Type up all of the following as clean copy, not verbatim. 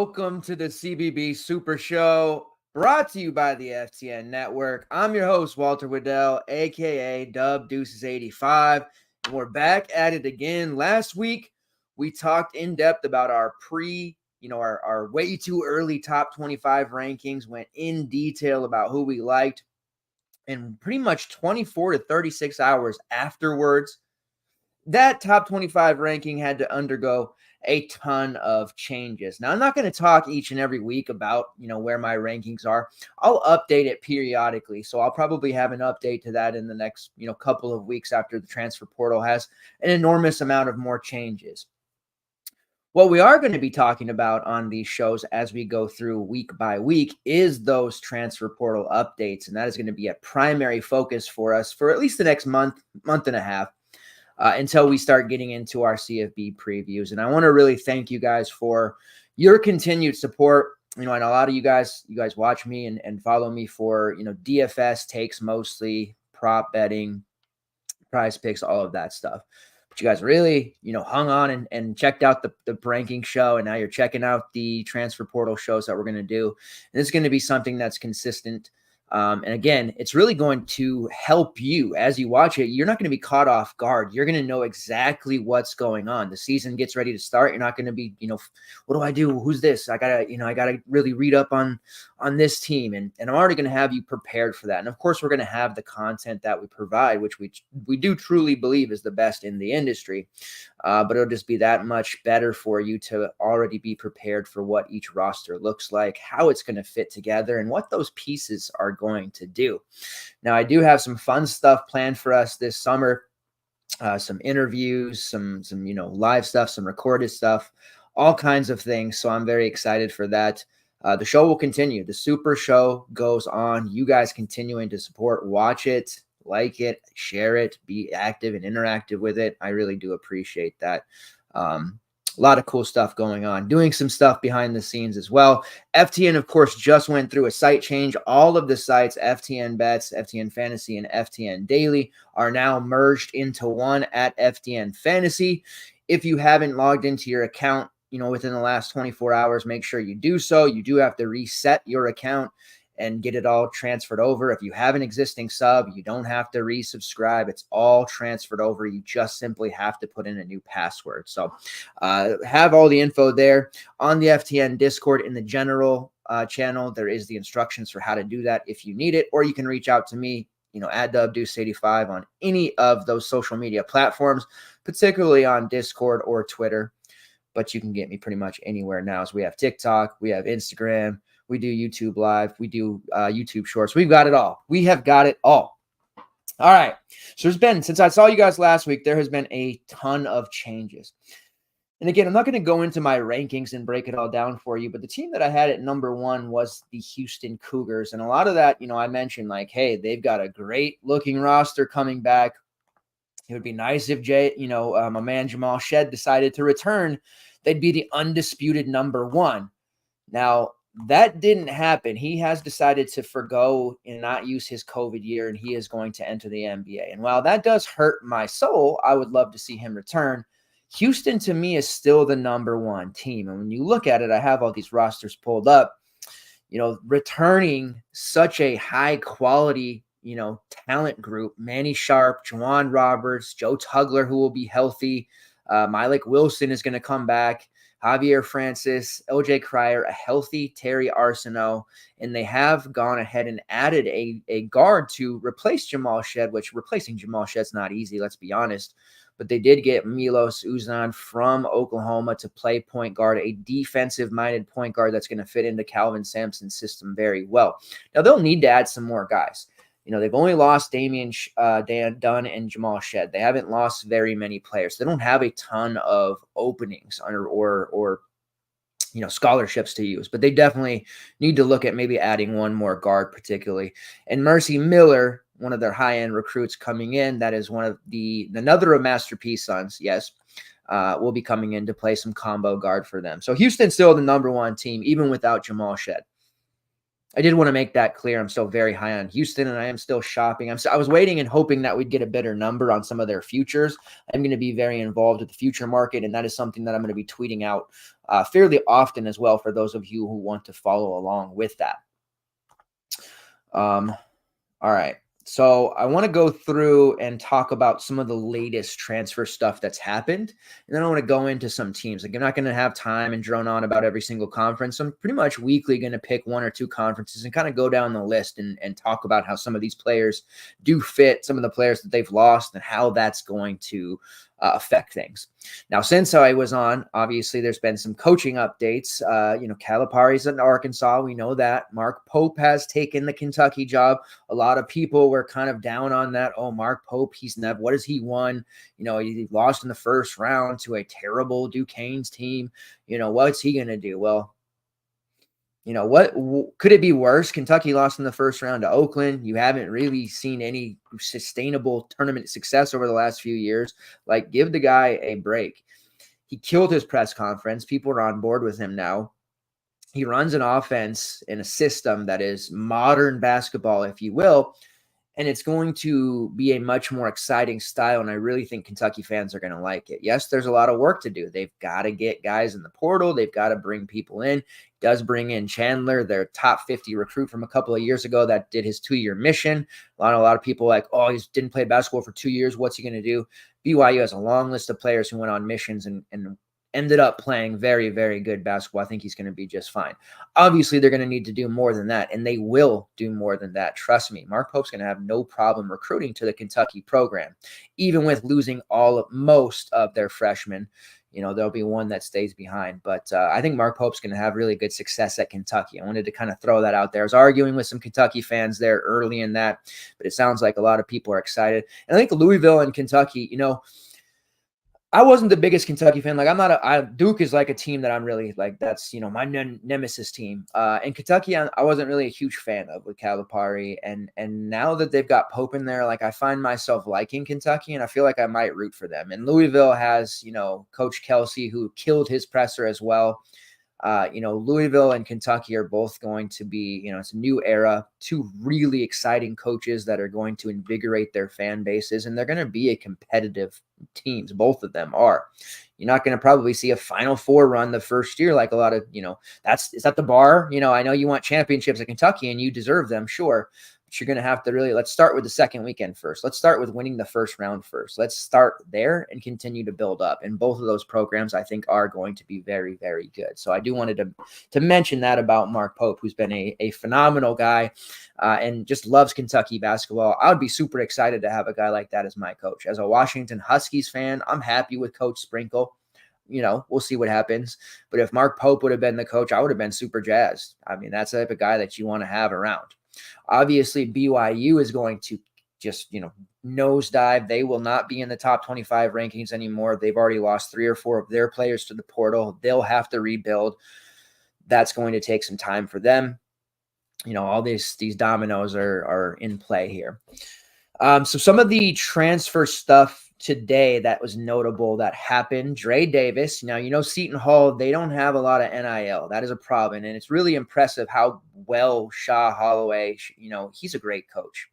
welcome to the CBB Supershow, brought to you by the FTN Network. I'm your host, Walter Waddell, aka Dub Deuces 85, and we're back at it again. Last week, we talked in depth about our our way too early top 25 rankings, went in detail about who we liked, and pretty much 24 to 36 hours afterwards, that top 25 ranking had to undergo a ton of changes. Now, I'm not going to talk each and every week about, where my rankings are. I'll update it periodically. So I'll probably have an update to that in the next, couple of weeks after the transfer portal has an enormous amount of more changes. What we are going to be talking about on these shows as we go through week by week is those transfer portal updates. And that is going to be a primary focus for us for at least the next month and a half. Until we start getting into our CFB previews. And I want to really thank you guys for your continued support. And a lot of you guys watch me and follow me for, DFS takes mostly, prop betting, prize picks, all of that stuff. But you guys really, hung on and checked out the ranking show. And now you're checking out the transfer portal shows that we're going to do. And this is going to be something that's consistent. And again, it's really going to help you as you watch it. You're not going to be caught off guard. You're going to know exactly what's going on. The season gets ready to start. You're not going to be, what do I do? Who's this? I gotta really read up on this team. And I'm already going to have you prepared for that. And of course, we're going to have the content that we provide, which we do truly believe is the best in the industry. But it'll just be that much better for you to already be prepared for what each roster looks like, how it's going to fit together, and what those pieces are going to do. Now, I do have some fun stuff planned for us this summer, some interviews, some live stuff, some recorded stuff, all kinds of things. So I'm very excited for that. The show will continue. The Super Show goes on. You guys continuing to support, watch it, like it, share it, be active and interactive with it. I really do appreciate that. A lot of cool stuff going on, doing some stuff behind the scenes as well. FTN, of course, just went through a site change. All of the sites, FTN Bets, FTN Fantasy, and FTN Daily, are now merged into one at FTN Fantasy. If you haven't logged into your account, within the last 24 hours, make sure you do so. You do have to reset your account and get it all transferred over. If you have an existing sub, you don't have to resubscribe. It's all transferred over. You just simply have to put in a new password. So have all the info there on the FTN Discord in the general channel. There is the instructions for how to do that if you need it, or you can reach out to me, at DubDeuce85 on any of those social media platforms, particularly on Discord or Twitter. But you can get me pretty much anywhere now. So we have TikTok, we have Instagram, we do YouTube Live, we do YouTube Shorts. We've got it all. We have got it all. All right. So since I saw you guys last week, there has been a ton of changes. And again, I'm not going to go into my rankings and break it all down for you, but the team that I had at number one was the Houston Cougars. And a lot of that, I mentioned like, hey, they've got a great looking roster coming back. It would be nice if my man Jamal Shed decided to return. They'd be the undisputed number one. Now, that didn't happen. He has decided to forgo and not use his COVID year, and he is going to enter the NBA. And while that does hurt my soul, I would love to see him return. Houston, to me, is still the number one team. And when you look at it, I have all these rosters pulled up, returning such a high quality, talent group. Manny Sharp, Juwan Roberts, Joe Tugler, who will be healthy. Malik Wilson is going to come back. Javier Francis, LJ Cryer, a healthy Terry Arsenault, and they have gone ahead and added a guard to replace Jamal Shed, which replacing Jamal Shed's not easy, let's be honest. But they did get Milos Uzan from Oklahoma to play point guard, a defensive-minded point guard that's going to fit into Calvin Sampson's system very well. Now, they'll need to add some more guys. They've only lost Damian Dunn and Jamal Shed. They haven't lost very many players. They don't have a ton of openings or scholarships to use, but they definitely need to look at maybe adding one more guard particularly. And Mercy Miller, one of their high-end recruits coming in, that is one of another of Master P sons, yes, will be coming in to play some combo guard for them. So Houston's still the number one team, even without Jamal Shed. I did want to make that clear. I'm still very high on Houston, and I am still shopping. I was waiting and hoping that we'd get a better number on some of their futures. I'm going to be very involved with the future market, and that is something that I'm going to be tweeting out fairly often as well for those of you who want to follow along with that. All right. So I want to go through and talk about some of the latest transfer stuff that's happened. And then I want to go into some teams. Like, I'm not going to have time and drone on about every single conference. I'm pretty much weekly going to pick one or two conferences and kind of go down the list and talk about how some of these players do fit, some of the players that they've lost, and how that's going to affect things. Now, since I was on, obviously there's been some coaching updates. Calipari's in Arkansas. We know that. Mark Pope has taken the Kentucky job. A lot of people were kind of down on that. Oh, Mark Pope, what has he won? He lost in the first round to a terrible Duquesne's team. What's he going to do? Well, what could it be worse? Kentucky lost in the first round to Oakland. You haven't really seen any sustainable tournament success over the last few years. Like, give the guy a break. He killed his press conference. People are on board with him now. He runs an offense in a system that is modern basketball, if you will, and it's going to be a much more exciting style, and I really think Kentucky fans are going to like it. Yes, there's a lot of work to do. They've got to get guys in the portal. They've got to bring people in. Does bring in Chandler, their top 50 recruit from a couple of years ago that did his 2-year mission. A lot of people like, oh, he didn't play basketball for 2 years. What's he going to do? BYU has a long list of players who went on missions and ended up playing very, very good basketball. I think he's going to be just fine. Obviously, they're going to need to do more than that, and they will do more than that. Trust me, Mark Pope's going to have no problem recruiting to the Kentucky program, even with losing most of their freshmen. There'll be one that stays behind. But I think Mark Pope's going to have really good success at Kentucky. I wanted to kind of throw that out there. I was arguing with some Kentucky fans there early in that, but it sounds like a lot of people are excited. And I think Louisville and Kentucky, I wasn't the biggest Kentucky fan. Like, Duke is like a team that I'm really like, that's, my nemesis team. And Kentucky, I wasn't really a huge fan of with Calipari. And now that they've got Pope in there, like, I find myself liking Kentucky, and I feel like I might root for them. And Louisville has, Coach Kelsey, who killed his presser as well. Louisville and Kentucky are both going to be, it's a new era, two really exciting coaches that are going to invigorate their fan bases, and they're going to be a competitive teams. Both of them are. You're not going to probably see a Final Four run the first year like a lot of, is that the bar? I know you want championships at Kentucky and you deserve them, sure. But you're going to have to let's start with the second weekend first. Let's start with winning the first round first. Let's start there and continue to build up. And both of those programs, I think, are going to be very, very good. So I do wanted to mention that about Mark Pope, who's been a phenomenal guy and just loves Kentucky basketball. I would be super excited to have a guy like that as my coach. As a Washington Huskies fan, I'm happy with Coach Sprinkle. We'll see what happens. But if Mark Pope would have been the coach, I would have been super jazzed. I mean, that's the type of guy that you want to have around. Obviously, BYU is going to just, nosedive. They will not be in the top 25 rankings anymore. They've already lost 3 or 4 of their players to the portal. They'll have to rebuild. That's going to take some time for them. All these dominoes are in play here. So some of the transfer stuff today that was notable that happened. Dre Davis. Now, Seton Hall, they don't have a lot of NIL. That is a problem. And it's really impressive how well Shaw Holloway, he's a great coach.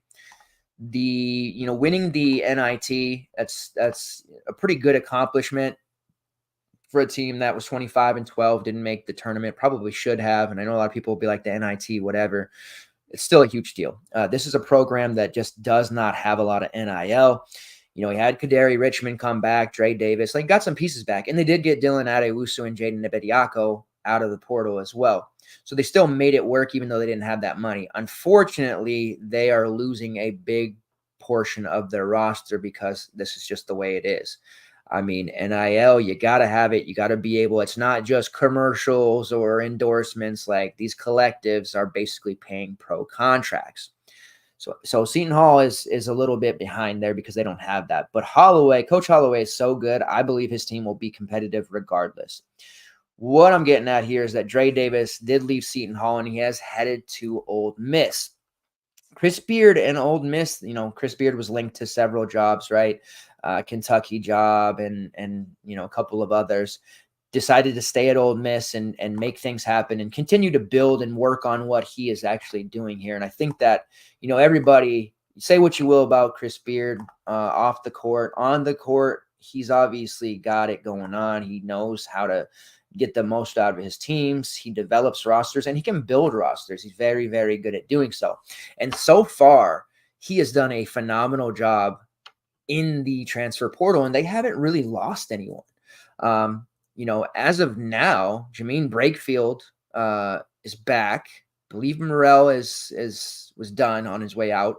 Winning the NIT, that's a pretty good accomplishment for a team that was 25-12, didn't make the tournament, probably should have. And I know a lot of people will be like, the NIT, whatever. It's still a huge deal. This is a program that just does not have a lot of NIL. He had Kaderi Richmond come back, Dre Davis, got some pieces back. And they did get Dylan Adewusu and Jaden Nebediako out of the portal as well. So they still made it work, even though they didn't have that money. Unfortunately, they are losing a big portion of their roster because this is just the way it is. I mean, NIL, you got to have it. You got to be able, it's not just commercials or endorsements. Like, these collectives are basically paying pro contracts. So Seton Hall is a little bit behind there because they don't have that. But Coach Holloway is so good. I believe his team will be competitive regardless. What I'm getting at here is that Dre Davis did leave Seton Hall and he has headed to Ole Miss. Chris Beard and Ole Miss, Chris Beard was linked to several jobs, right? Kentucky job and a couple of others. decided to stay at Ole Miss and make things happen and continue to build and work on what he is actually doing here. And I think that, everybody, say what you will about Chris Beard off the court, on the court, he's obviously got it going on. He knows how to get the most out of his teams. He develops rosters and he can build rosters. He's very, very good at doing so. And so far, he has done a phenomenal job in the transfer portal, and they haven't really lost anyone. As of now, Jamean Brakefield is back. I believe Morrell was done on his way out.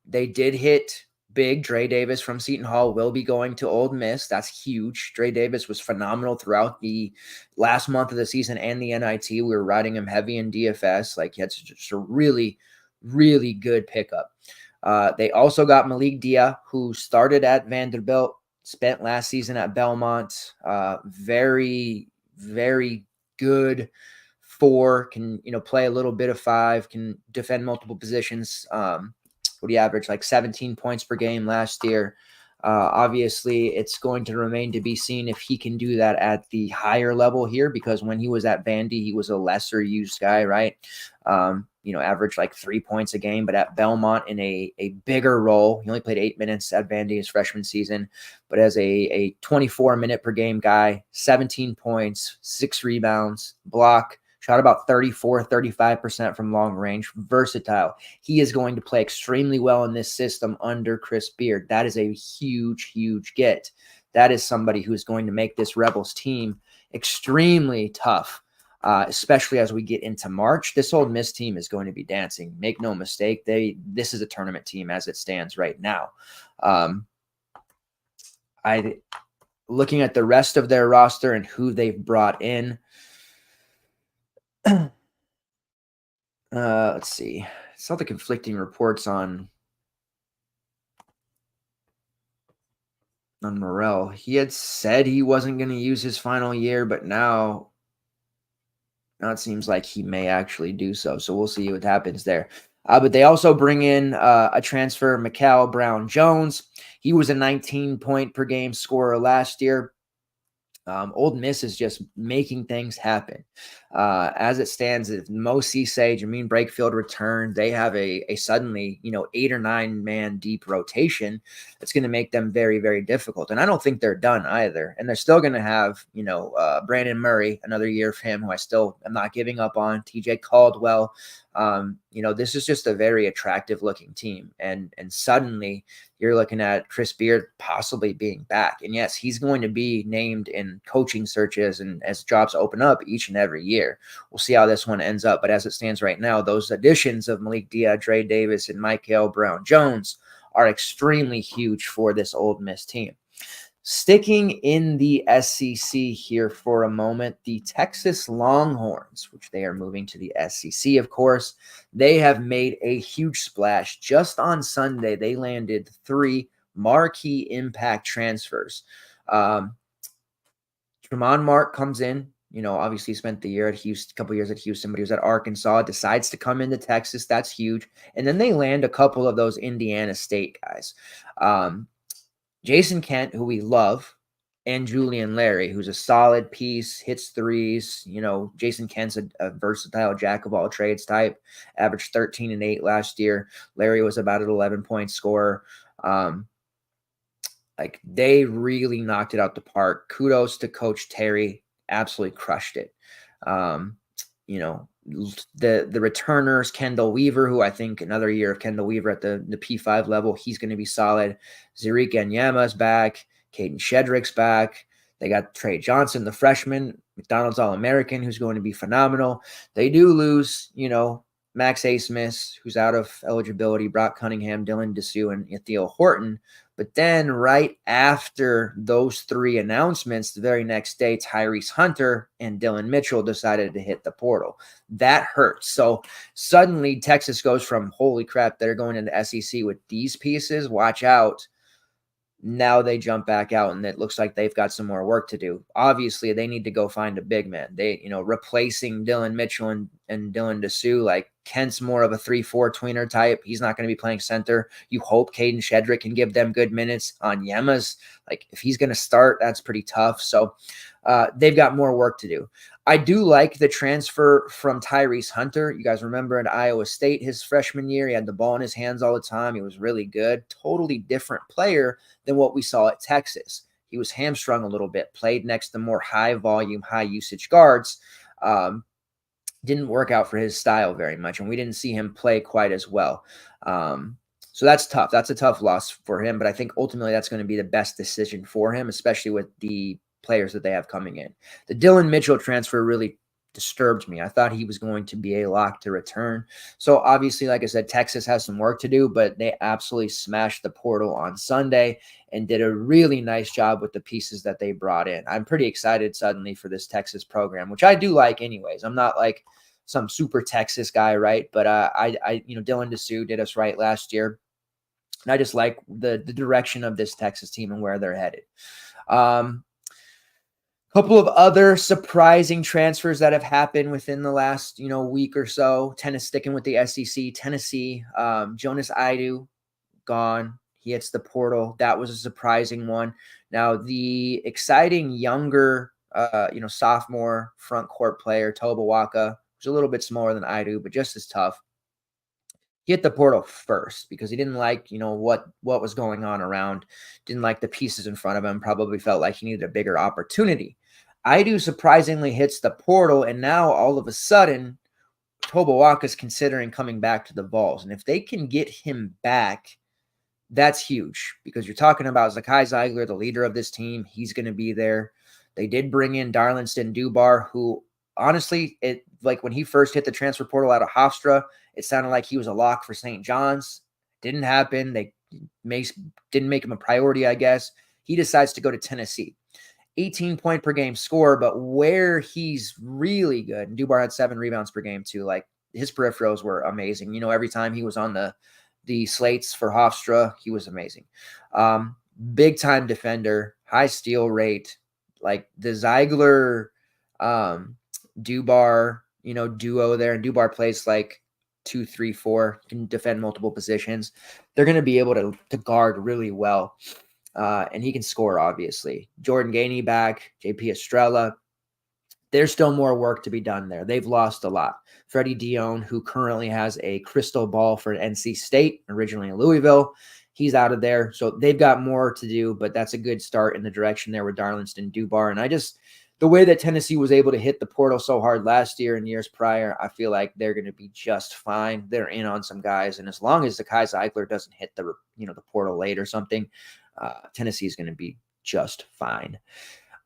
They did hit big. Dre Davis from Seton Hall will be going to Ole Miss. That's huge. Dre Davis was phenomenal throughout the last month of the season and the NIT. We were riding him heavy in DFS. Like, it's just a really, really good pickup. They also got Malik Dia, who started at Vanderbilt, spent last season at Belmont. Very, very good four, can, play a little bit of five, can defend multiple positions. What he averaged like 17 points per game last year. Obviously, it's going to remain to be seen if he can do that at the higher level here, because when he was at Vandy, he was a lesser used guy, right? Averaged like 3 points a game, but at Belmont in a bigger role. He only played 8 minutes at Vandy his freshman season, but as a 24-minute per game guy, 17 points, 6 rebounds, block, shot about 35% from long range, versatile. He is going to play extremely well in this system under Chris Beard. That is a huge, huge get. That is somebody who is going to make this Rebels team extremely tough, especially as we get into March. This Ole Miss team is going to be dancing. Make no mistake. This is a tournament team as it stands right now. Looking at the rest of their roster and who they've brought in, let's see. I saw the conflicting reports on Morrell. He had said he wasn't going to use his final year, but now it seems like he may actually do so. So we'll see what happens there. But they also bring in a transfer, Mikal Brown-Jones. He was a 19-point per game scorer last year. Ole Miss is just making things happen. As it stands, if Mo Cisse, Jamean Brakefield return, they have a suddenly, 8 or 9 man deep rotation that's going to make them very, very difficult. And I don't think they're done either. And they're still going to have, Brandon Murray, another year for him, who I still am not giving up on, TJ Caldwell. This is just a very attractive looking team. And suddenly you're looking at Chris Beard possibly being back. And yes, he's going to be named in coaching searches and as jobs open up each and every year. We'll see how this one ends up. But as it stands right now, those additions of Malik Dia, Dre Davis, and Mikal Brown-Jones are extremely huge for this Ole Miss team. Sticking in the SEC here for a moment, the Texas Longhorns, which they are moving to the SEC, of course, they have made a huge splash. Just on Sunday, they landed 3 marquee impact transfers. Tremont Mark comes in, obviously spent the year at Houston, a couple years at Houston, but he was at Arkansas, decides to come into Texas. That's huge. And then they land a couple of those Indiana State guys. Jason Kent, who we love, and Julian Larry, who's a solid piece, hits threes. Jason Kent's a versatile jack of all trades type, averaged 13 and 8 last year. Larry was about an 11-point scorer. They really knocked it out the park. Kudos to Coach Terry. Absolutely crushed it. The returners, Kendall Weaver, who I think another year of Kendall Weaver at the P5 level, he's going to be solid. Zariq Enyema's back. Caden Shedrick's back. They got Trey Johnson, the freshman, McDonald's All-American, who's going to be phenomenal. They do lose, Max Asmus, who's out of eligibility, Brock Cunningham, Dylan Dessou, and Ethel Horton. But then right after those 3 announcements, the very next day, Tyrese Hunter and Dylan Mitchell decided to hit the portal. That hurts. So suddenly Texas goes from, holy crap, they're going into the SEC with these pieces. Watch out. Now they jump back out, and it looks like they've got some more work to do. Obviously, they need to go find a big man. Replacing Dylan Mitchell and Dylan Dessou, like Kent's more of a 3-4 tweener type. He's not going to be playing center. You hope Caden Shedrick can give them good minutes. On Yema's, like if he's going to start, that's pretty tough. So they've got more work to do. I do like the transfer from Tyrese Hunter. You guys remember at Iowa State his freshman year, he had the ball in his hands all the time. He was really good. Totally different player than what we saw at Texas. He was hamstrung a little bit, played next to more high volume, high usage guards. Didn't work out for his style very much, and we didn't see him play quite as well. So that's tough. That's a tough loss for him, but I think ultimately that's going to be the best decision for him, especially with the players that they have coming in. The Dylan Mitchell transfer really disturbed me. I thought he was going to be a lock to return. So obviously, like I said, Texas has some work to do, but they absolutely smashed the portal on Sunday and did a really nice job with the pieces that they brought in. I'm pretty excited suddenly for this Texas program, which I do like anyways. I'm not like some super Texas guy, right? But Dylan Dessou did us right last year. And I just like the direction of this Texas team and where they're headed. Couple of other surprising transfers that have happened within the last, week or so. Sticking with the SEC, Tennessee, Jonas Idu, gone. He hits the portal. That was a surprising one. Now, the exciting younger, sophomore front court player, Toba Waka, was a little bit smaller than Idu, but just as tough. He hit the portal first because he didn't like, what was going on around, didn't like the pieces in front of him, probably felt like he needed a bigger opportunity. Idu surprisingly hits the portal, and now all of a sudden, Toba Waka's considering coming back to the Vols. And if they can get him back, that's huge because you're talking about Zakai Zeigler, the leader of this team. He's going to be there. They did bring in Darlinston Dubar, who honestly, when he first hit the transfer portal out of Hofstra, it sounded like he was a lock for St. John's. Didn't happen. They didn't make him a priority, I guess. He decides to go to Tennessee. 18-point per game score, but where he's really good, and Dubar had 7 rebounds per game too. Like his peripherals were amazing. Every time he was on the slates for Hofstra, he was amazing. Big time defender, high steal rate, like the Zeigler Dubar, duo there, and Dubar plays like 2, 3, 4, can defend multiple positions. They're going to be able to guard really well. And he can score, obviously. Jordan Gainey back, JP Estrella. There's still more work to be done there. They've lost a lot. Freddie Dion, who currently has a crystal ball for NC State, originally in Louisville, he's out of there. So they've got more to do, but that's a good start in the direction there with Darlinston Dubar. And the way that Tennessee was able to hit the portal so hard last year and years prior, I feel like they're going to be just fine. They're in on some guys. And as long as Zakai Zeigler doesn't hit the portal late or something, Tennessee is going to be just fine.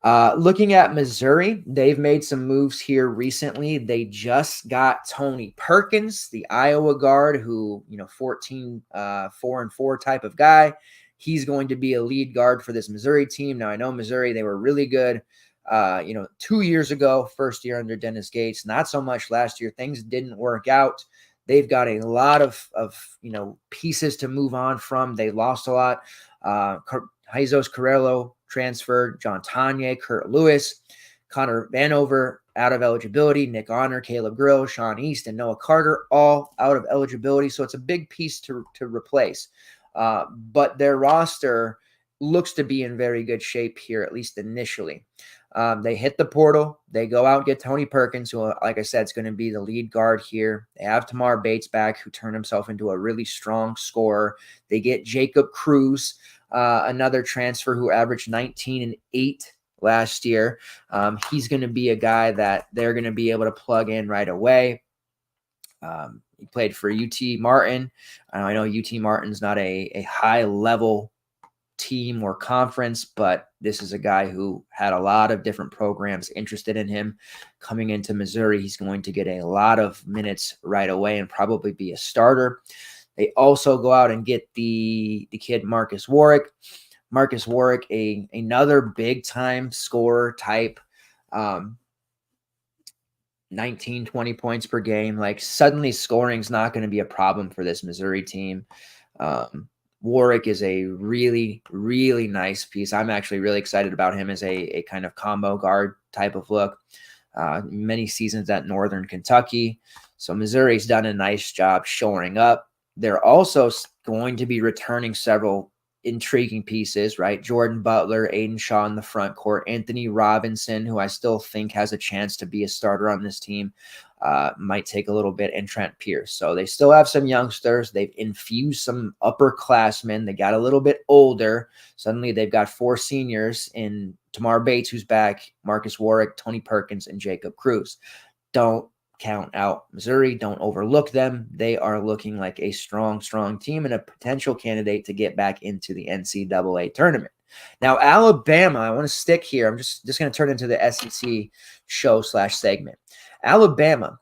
Looking at Missouri, they've made some moves here recently. They just got Tony Perkins, the Iowa guard, who, 14, 4-4 type of guy. He's going to be a lead guard for this Missouri team. Now, I know Missouri, they were really good, 2 years ago, first year under Dennis Gates. Not so much last year. Things didn't work out. They've got a lot of pieces to move on from. They lost a lot. Jesus Carrello transferred, John Tanya, Kurt Lewis, Connor Vanover out of eligibility, Nick Honor, Caleb Grill, Sean East, and Noah Carter all out of eligibility. So it's a big piece to replace. But their roster looks to be in very good shape here, at least initially. They hit the portal. They go out and get Tony Perkins, who, like I said, is going to be the lead guard here. They have Tamar Bates back, who turned himself into a really strong scorer. They get Jacob Cruz, another transfer who averaged 19 and 8 last year. He's going to be a guy that they're going to be able to plug in right away. He played for UT Martin. I know UT Martin's not a high-level team or conference, but this is a guy who had a lot of different programs interested in him. Coming into Missouri, he's going to get a lot of minutes right away and probably be a starter. They also go out and get the kid Marcus Warwick. Marcus Warwick, another big-time scorer type, 19, 20 points per game. Like, suddenly scoring's not going to be a problem for this Missouri team. Warwick is a really, really nice piece. I'm actually really excited about him as a kind of combo guard type of look. Many seasons at Northern Kentucky. So Missouri's done a nice job shoring up. They're also going to be returning several intriguing pieces, right? Jordan Butler, Aiden Shaw in the front court, Anthony Robinson, who I still think has a chance to be a starter on this team, might take a little bit, and Trent Pierce. So they still have some youngsters. They've infused some upperclassmen. They got a little bit older. Suddenly they've got 4 seniors in Tamar Bates, who's back, Marcus Warwick, Tony Perkins, and Jacob Cruz. Don't count out Missouri. Don't overlook them. They are looking like a strong, strong team and a potential candidate to get back into the NCAA tournament. Now, Alabama, I want to stick here. I'm just going to turn into the SEC show / segment. Alabama,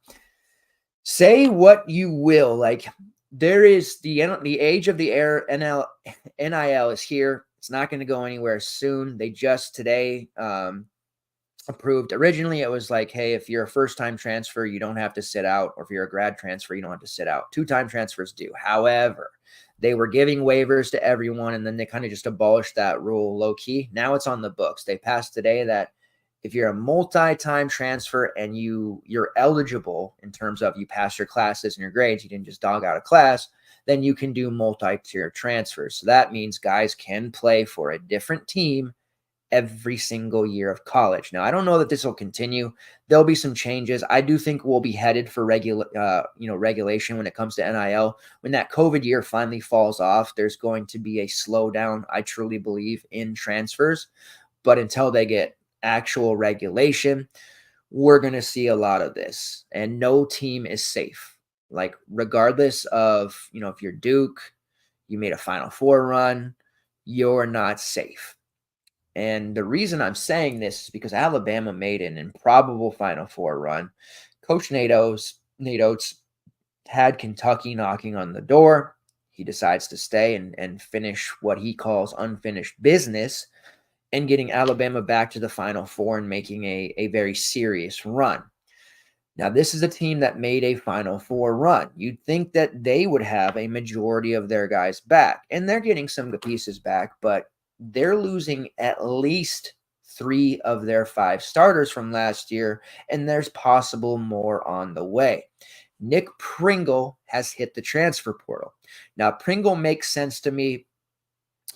say what you will. Like, there is the age of the NIL is here. It's not going to go anywhere soon. They just today approved. Originally, it was like, hey, if you're a first-time transfer, you don't have to sit out, or if you're a grad transfer, you don't have to sit out. 2-time transfers do. However, they were giving waivers to everyone, and then they kind of just abolished that rule low-key. Now it's on the books. They passed today that if you're a multi-time transfer and you're eligible in terms of you passed your classes and your grades, you didn't just dog out a class, then you can do multi-tier transfers. So that means guys can play for a different team every single year of college. Now, I don't know that this will continue. There'll be some changes. I do think we'll be headed for regulation when it comes to NIL. When that COVID year finally falls off, there's going to be a slowdown, I truly believe, in transfers. But until they get actual regulation, we're going to see a lot of this. And no team is safe. Like, regardless of, if you're Duke, you made a Final Four run, you're not safe. And the reason I'm saying this is because Alabama made an improbable Final Four run. Coach Nate Oates had Kentucky knocking on the door. He decides to stay and finish what he calls unfinished business and getting Alabama back to the Final Four and making a very serious run. Now, this is a team that made a Final Four run. You'd think that they would have a majority of their guys back, and they're getting some pieces back, but they're losing at least 3 of their 5 starters from last year, and there's possible more on the way. Nick Pringle has hit the transfer portal. Now, Pringle makes sense to me.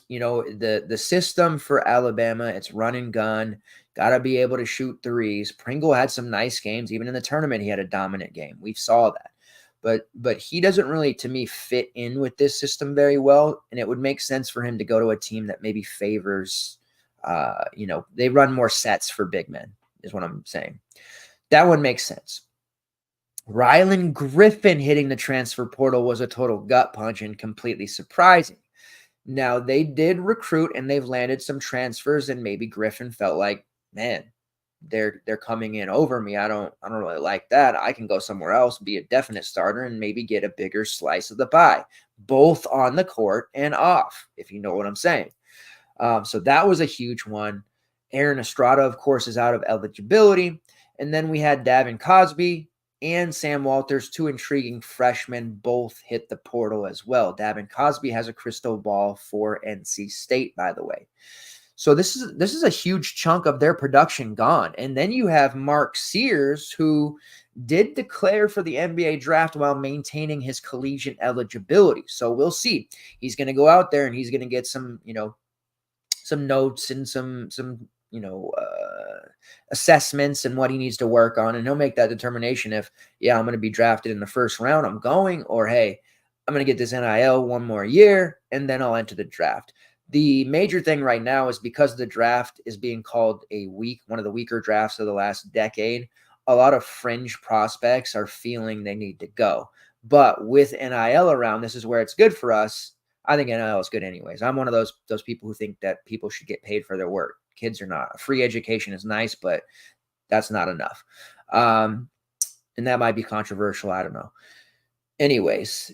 The system for Alabama, it's run and gun, got to be able to shoot threes. Pringle had some nice games. Even in the tournament, he had a dominant game. We saw that. But he doesn't really, to me, fit in with this system very well, and it would make sense for him to go to a team that maybe favors, they run more sets for big men, is what I'm saying. That one makes sense. Rylan Griffin hitting the transfer portal was a total gut punch and completely surprising. Now, they did recruit, and they've landed some transfers, and maybe Griffin felt like, man, they're coming in over me. I don't really like that. I can go somewhere else, be a definite starter, and maybe get a bigger slice of the pie, both on the court and off, if you know what I'm saying. So that was a huge one. Aaron Estrada, of course, is out of eligibility. And then we had Davin Cosby and Sam Walters, 2 intriguing freshmen, both hit the portal as well. Davin Cosby has a crystal ball for NC State, by the way. So this is a huge chunk of their production gone. And then you have Mark Sears, who did declare for the NBA draft while maintaining his collegiate eligibility. So we'll see. He's going to go out there and he's going to get some notes and some assessments and what he needs to work on. And he'll make that determination if, I'm going to be drafted in the first round, I'm going, or, hey, I'm going to get this NIL one more year and then I'll enter the draft. The major thing right now is because the draft is being called one of the weaker drafts of the last decade, a lot of fringe prospects are feeling they need to go. But with NIL around, this is where it's good for us. I think NIL is good anyways. I'm one of those people who think that people should get paid for their work. Kids are not. Free education is nice, but that's not enough. And that might be controversial. I don't know. Anyways,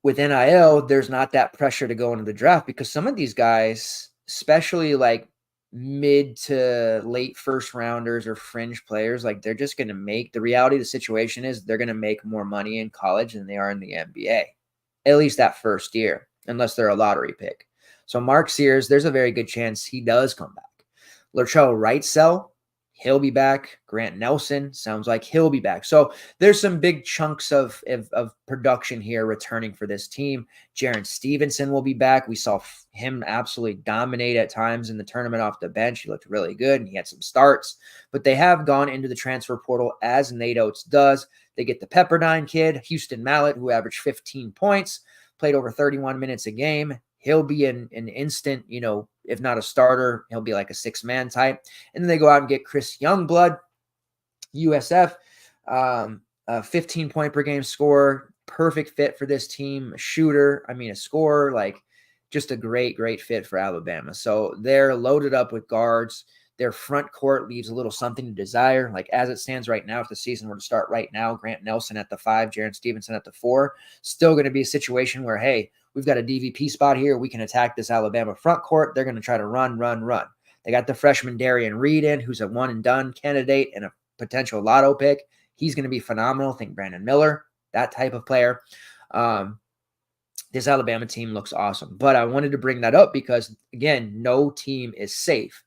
with NIL, there's not that pressure to go into the draft because some of these guys, especially like mid to late first rounders or fringe players, like they're just going to make, the reality of the situation is they're going to make more money in college than they are in the NBA, at least that first year. unless they're a lottery pick. So Mark Sears, there's a very good chance he does come back. Latrell Wrightsell, he'll be back. Grant Nelson sounds like he'll be back. So there's some big chunks of production here returning for this team. Jaron Stevenson will be back. We saw him absolutely dominate at times in the tournament off the bench. He looked really good, and he had some starts. But they have gone into the transfer portal, as Nate Oates does. They get the Pepperdine kid, Houston Mallett, who averaged 15 points, played over 31 minutes a game. He'll be an instant, if not a starter, he'll be like a six-man type. And then they go out and get Chris Youngblood, USF, a 15-point per game scorer, perfect fit for this team, a shooter, a scorer, like just a great, great fit for Alabama. So they're loaded up with guards. Their front court leaves a little something to desire. Like as it stands right now, if the season were to start right now, Grant Nelson at the 5, Jaron Stevenson at the 4, still going to be a situation where, hey, we've got a DVP spot here. We can attack this Alabama front court. They're going to try to run. They got the freshman Darian Reed in, who's a one-and-done candidate and a potential lotto pick. He's going to be phenomenal. Think Brandon Miller, that type of player. This Alabama team looks awesome. But I wanted to bring that up because, again, no team is safe.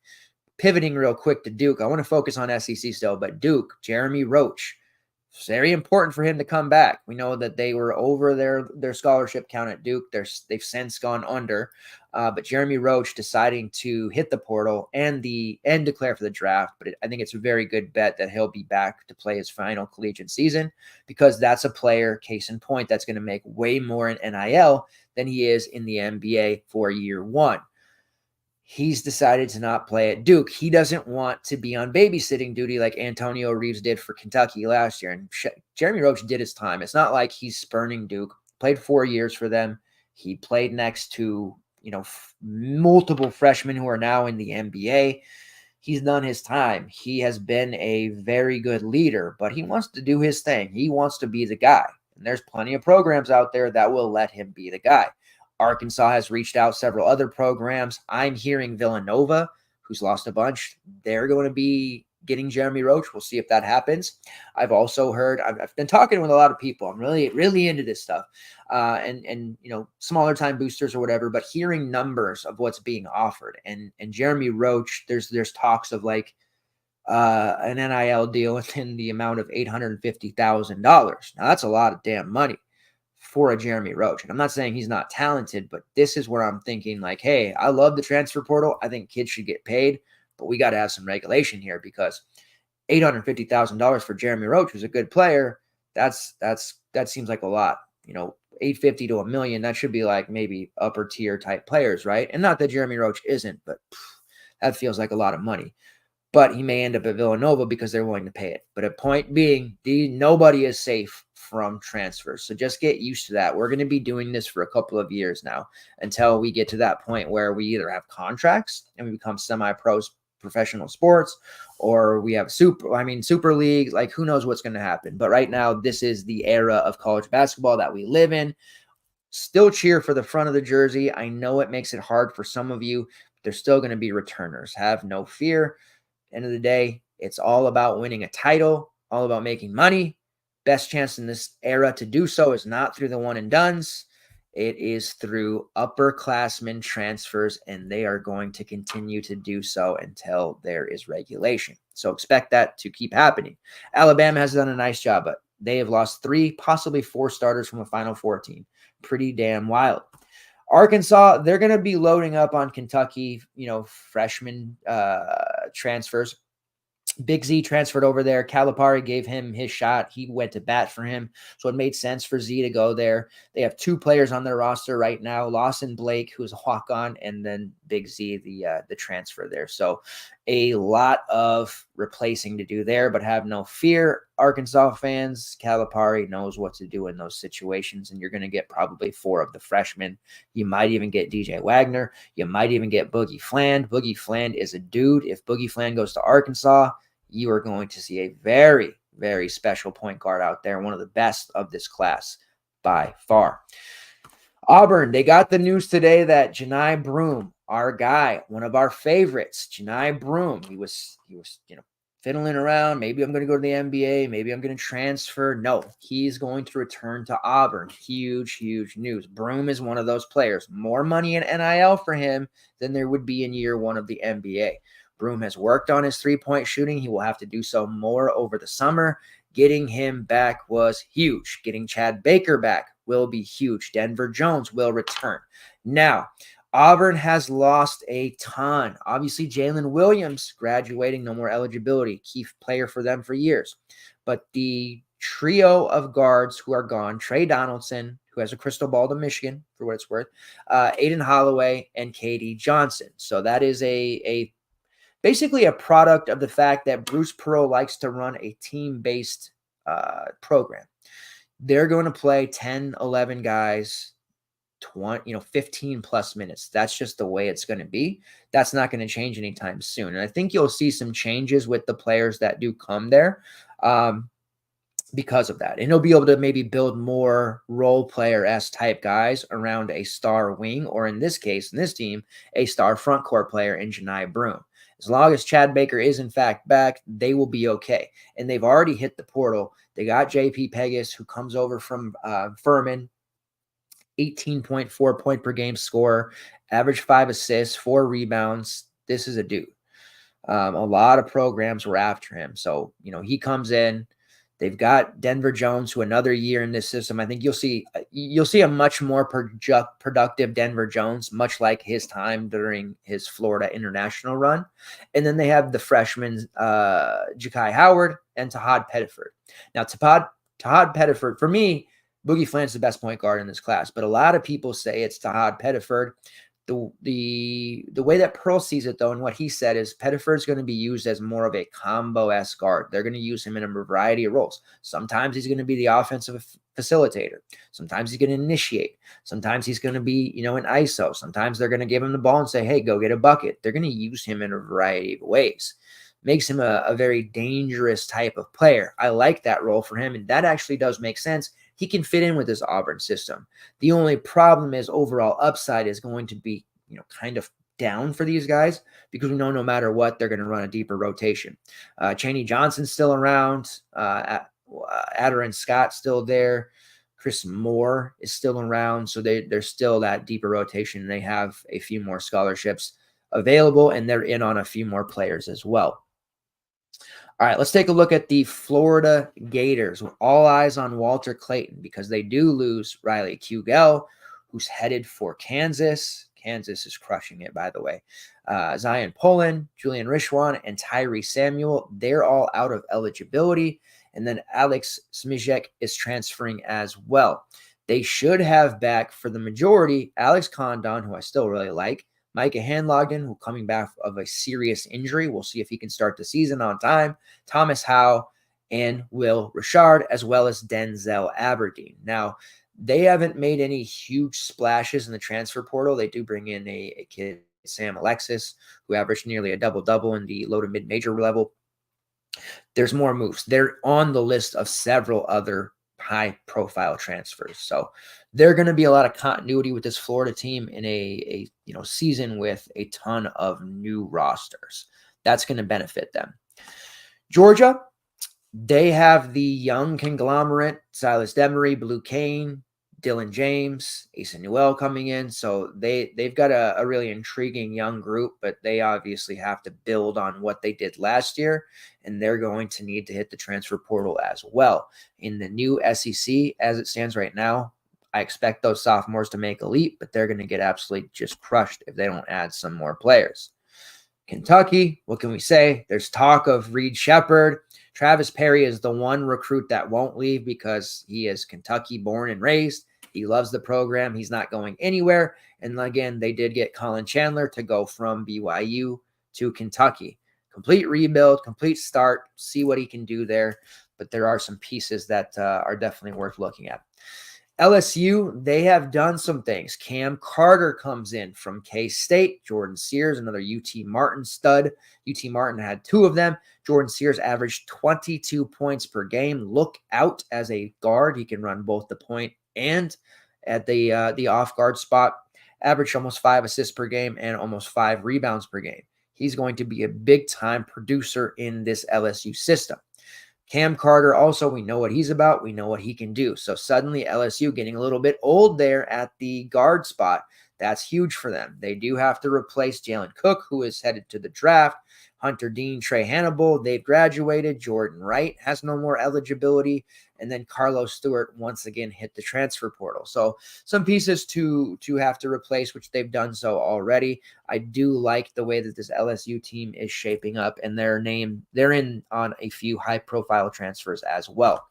Pivoting real quick to Duke, I want to focus on SEC still, but Duke, Jeremy Roach, it's very important for him to come back. We know that they were over their scholarship count at Duke. They've since gone under, but Jeremy Roach deciding to hit the portal and declare for the draft. But I think it's a very good bet that he'll be back to play his final collegiate season, because that's a player, case in point, that's going to make way more in NIL than he is in the NBA for year one. He's decided to not play at Duke. He doesn't want to be on babysitting duty like Antonio Reeves did for Kentucky last year. And Jeremy Roach did his time. It's not like he's spurning Duke. Played 4 years for them. He played next to, multiple freshmen who are now in the NBA. He's done his time. He has been a very good leader, but he wants to do his thing. He wants to be the guy. And there's plenty of programs out there that will let him be the guy. Arkansas has reached out several other programs. I'm hearing Villanova, who's lost a bunch, they're going to be getting Jeremy Roach. We'll see if that happens. I've also heard, I've been talking with a lot of people. I'm really, really into this stuff. And smaller time boosters or whatever, but hearing numbers of what's being offered. And Jeremy Roach, there's talks of like an NIL deal within the amount of $850,000. Now that's a lot of damn money for a Jeremy Roach. And I'm not saying he's not talented, but this is where I'm thinking like, hey, I love the transfer portal. I think kids should get paid, but we got to have some regulation here, because $850,000 for Jeremy Roach, who's a good player, that seems like a lot. $850,000 to $1 million, that should be like maybe upper tier type players, right? And not that Jeremy Roach isn't, but that feels like a lot of money. But he may end up at Villanova because they're willing to pay it. But a point being, nobody is safe from transfers. So just get used to that. We're going to be doing this for a couple of years now until we get to that point where we either have contracts and we become semi-pros, professional sports, or we have super league. Like, who knows what's going to happen. But right now, this is the era of college basketball that we live in. Still cheer for the front of the jersey. I know it makes it hard for some of you. But there's still going to be returners. Have no fear. End of the day, it's all about winning a title, all about making money. Best chance in this era to do so is not through the one and dones. It is through upperclassmen transfers, and they are going to continue to do so until there is regulation. So expect that to keep happening. Alabama has done a nice job, but they have lost 3, possibly 4 starters from a Final Four team. Pretty damn wild. Arkansas, they're going to be loading up on Kentucky, freshman transfers. Big Z transferred over there. Calipari gave him his shot. He went to bat for him. So it made sense for Z to go there. They have 2 players on their roster right now, Lawson Blake, who's a walk-on, and then Big Z, the transfer there. So a lot of replacing to do there, but have no fear, Arkansas fans. Calipari knows what to do in those situations, and you're going to get probably 4 of the freshmen. You might even get DJ Wagner. You might even get Boogie Fland. Boogie Fland is a dude. If Boogie Fland goes to Arkansas, you are going to see a very, very special point guard out there, one of the best of this class by far. Auburn, they got the news today that Johni Broome, our guy, one of our favorites, Johni Broome, he was fiddling around. Maybe I'm going to go to the NBA. Maybe I'm going to transfer. No, he's going to return to Auburn. Huge, huge news. Broome is one of those players. More money in NIL for him than there would be in year one of the NBA. Broome has worked on his three-point shooting. He will have to do so more over the summer. Getting him back was huge. Getting Chad Baker back will be huge. Denver Jones will return. Now, Auburn has lost a ton. Obviously, Jalen Williams graduating, no more eligibility. Key player for them for years. But the trio of guards who are gone, Trey Donaldson, who has a crystal ball to Michigan, for what it's worth, Aiden Holloway, and KD Johnson. So that is basically a product of the fact that Bruce Pearl likes to run a team-based program. They're going to play 10, 11 guys, 20, 15 plus minutes. That's just the way it's going to be. That's not going to change anytime soon. And I think you'll see some changes with the players that do come there because of that. And he'll be able to maybe build more role player-esque type guys around a star wing, or in this case, in this team, a star front court player in Janai Broome. As long as Chad Baker is in fact back, they will be okay. And they've already hit the portal. They got JP Pegas, who comes over from Furman, 18.4 point per game scorer, average 5 assists, 4 rebounds. This is a dude. A lot of programs were after him. So, he comes in. They've got Denver Jones, who another year in this system. I think you'll see a much more productive Denver Jones, much like his time during his Florida international run. And then they have the freshmen, Ja'Kai Howard and Tahad Pettiford. Now, Tahad Pettiford, for me, Boogie Flant's the best point guard in this class, but a lot of people say it's Tahad Pettiford. The way that Pearl sees it, though, and what he said is Pettiford's going to be used as more of a combo-esque guard. They're going to use him in a variety of roles. Sometimes he's going to be the offensive facilitator. Sometimes he's going to initiate. Sometimes he's going to be, an ISO. Sometimes they're going to give him the ball and say, hey, go get a bucket. They're going to use him in a variety of ways. Makes him a very dangerous type of player. I like that role for him, and that actually does make sense. He can fit in with this Auburn system. The only problem is overall upside is going to be, kind of down for these guys because we know no matter what, they're going to run a deeper rotation. Chaney Johnson's still around. Adderant Scott still there. Chris Moore is still around. So they're still that deeper rotation. And they have a few more scholarships available, and they're in on a few more players as well. All right, let's take a look at the Florida Gators. All eyes on Walter Clayton because they do lose Riley Kugel, who's headed for Kansas. Kansas is crushing it, by the way. Zion Pullen, Julian Rishwan, and Tyree Samuel, they're all out of eligibility. And then Alex Smijek is transferring as well. They should have back for the majority Alex Condon, who I still really like, Micah Hanlogden, who coming back of a serious injury. We'll see if he can start the season on time. Thomas Howe and Will Richard, as well as Denzel Aberdeen. Now, they haven't made any huge splashes in the transfer portal. They do bring in a kid, Sam Alexis, who averaged nearly a double-double in the low to mid-major level. There's more moves. They're on the list of several other high-profile transfers. So they're going to be a lot of continuity with this Florida team in a season with a ton of new rosters. That's going to benefit them. Georgia, they have the young conglomerate, Silas Demery, Blue Kane, Dylan James, Asa Newell coming in. So they've got a really intriguing young group, but they obviously have to build on what they did last year, and they're going to need to hit the transfer portal as well. In the new SEC, as it stands right now, I expect those sophomores to make a leap, but they're going to get absolutely just crushed if they don't add some more players. Kentucky, what can we say? There's talk of Reed Shepherd. Travis Perry is the one recruit that won't leave because he is Kentucky born and raised. He loves the program. He's not going anywhere. And again, they did get Colin Chandler to go from BYU to Kentucky. Complete rebuild, complete start. See what he can do there. But there are some pieces that are definitely worth looking at. LSU, they have done some things. Cam Carter comes in from K-State. Jordan Sears, another UT Martin stud. UT Martin had 2 of them. Jordan Sears averaged 22 points per game. Look out as a guard. He can run both the point and at the off guard spot. Averaged almost 5 assists per game and almost 5 rebounds per game. He's going to be a big-time producer in this LSU system. Cam Carter, also, we know what he's about. We know what he can do. So suddenly LSU getting a little bit old there at the guard spot. That's huge for them. They do have to replace Jalen Cook, who is headed to the draft. Hunter Dean, Trey Hannibal, they've graduated. Jordan Wright has no more eligibility. And then Carlos Stewart once again hit the transfer portal. So some pieces to have to replace, which they've done so already. I do like the way that this LSU team is shaping up, and they're in on a few high-profile transfers as well.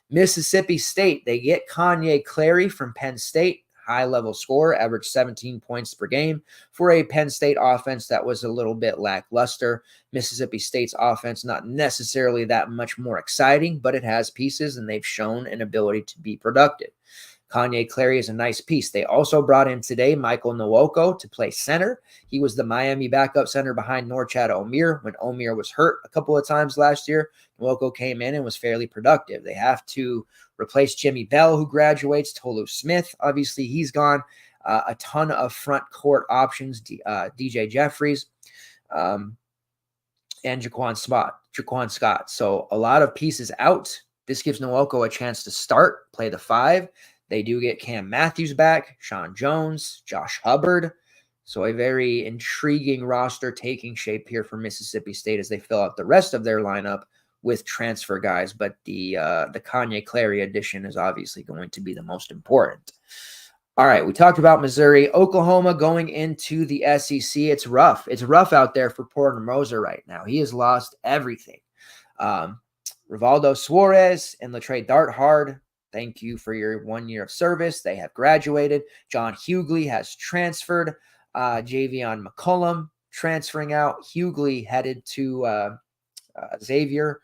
Mississippi State, they get Kanye Clary from Penn State. High-level scorer, averaged 17 points per game for a Penn State offense that was a little bit lackluster. Mississippi State's offense, not necessarily that much more exciting, but it has pieces, and they've shown an ability to be productive. Kanye Clary is a nice piece. They also brought in today Michael Nwoko to play center. He was the Miami backup center behind Norchad Omier when Omier was hurt a couple of times last year. Nwoko came in and was fairly productive. They have to replace Jimmy Bell, who graduates. Tolu Smith, obviously, he's gone. A ton of front court options, DJ Jeffries, and Jaquan Scott. So a lot of pieces out. This gives Nwoko a chance to start, play the 5. They do get Cam Matthews back, Sean Jones, Josh Hubbard. So a very intriguing roster taking shape here for Mississippi State as they fill out the rest of their lineup with transfer guys. But the Kanye Clary addition is obviously going to be the most important. All right, we talked about Missouri. Oklahoma going into the SEC. It's rough. It's rough out there for Porter Moser right now. He has lost everything. Rivaldo Suarez and Latrey Darthard, thank you for your 1 year of service. They have graduated. John Hughley has transferred. Javion McCollum transferring out. Hughley headed to Xavier.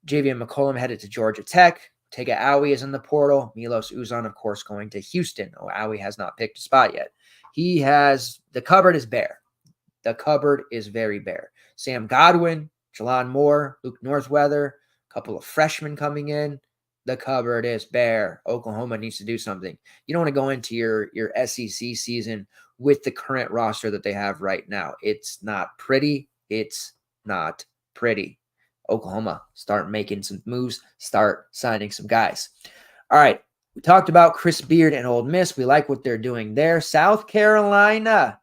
Javion McCollum headed to Georgia Tech. Tega Awi is in the portal. Milos Uzan, of course, going to Houston. Awi has not picked a spot yet. The cupboard is bare. The cupboard is very bare. Sam Godwin, Jelon Moore, Luke Northweather, a couple of freshmen coming in. The cupboard is bare. Oklahoma needs to do something. You don't want to go into your SEC season with the current roster that they have right now. It's not pretty. It's not pretty. Oklahoma, start making some moves. Start signing some guys. All right. We talked about Chris Beard and Ole Miss. We like what they're doing there. South Carolina.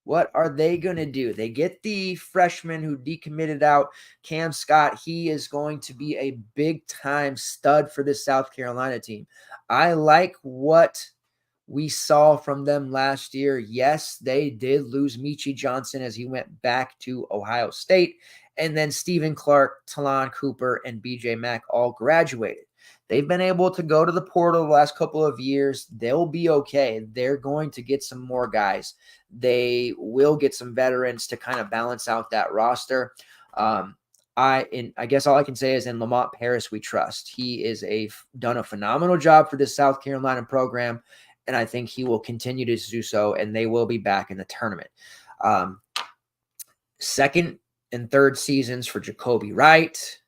What are they going to do? They get the freshman who decommitted out, Cam Scott. He is going to be a big-time stud for this South Carolina team. I like what we saw from them last year. Yes, they did lose Michi Johnson as he went back to Ohio State. And then Stephen Clark, Talon Cooper, and BJ Mack all graduated. They've been able to go to the portal the last couple of years. They'll be okay. They're going to get some more guys. They will get some veterans to kind of balance out that roster. I guess all I can say is in Lamont Paris, we trust. He is done a phenomenal job for this South Carolina program, and I think he will continue to do so, and they will be back in the tournament. Second and third seasons for Jacoby Wright,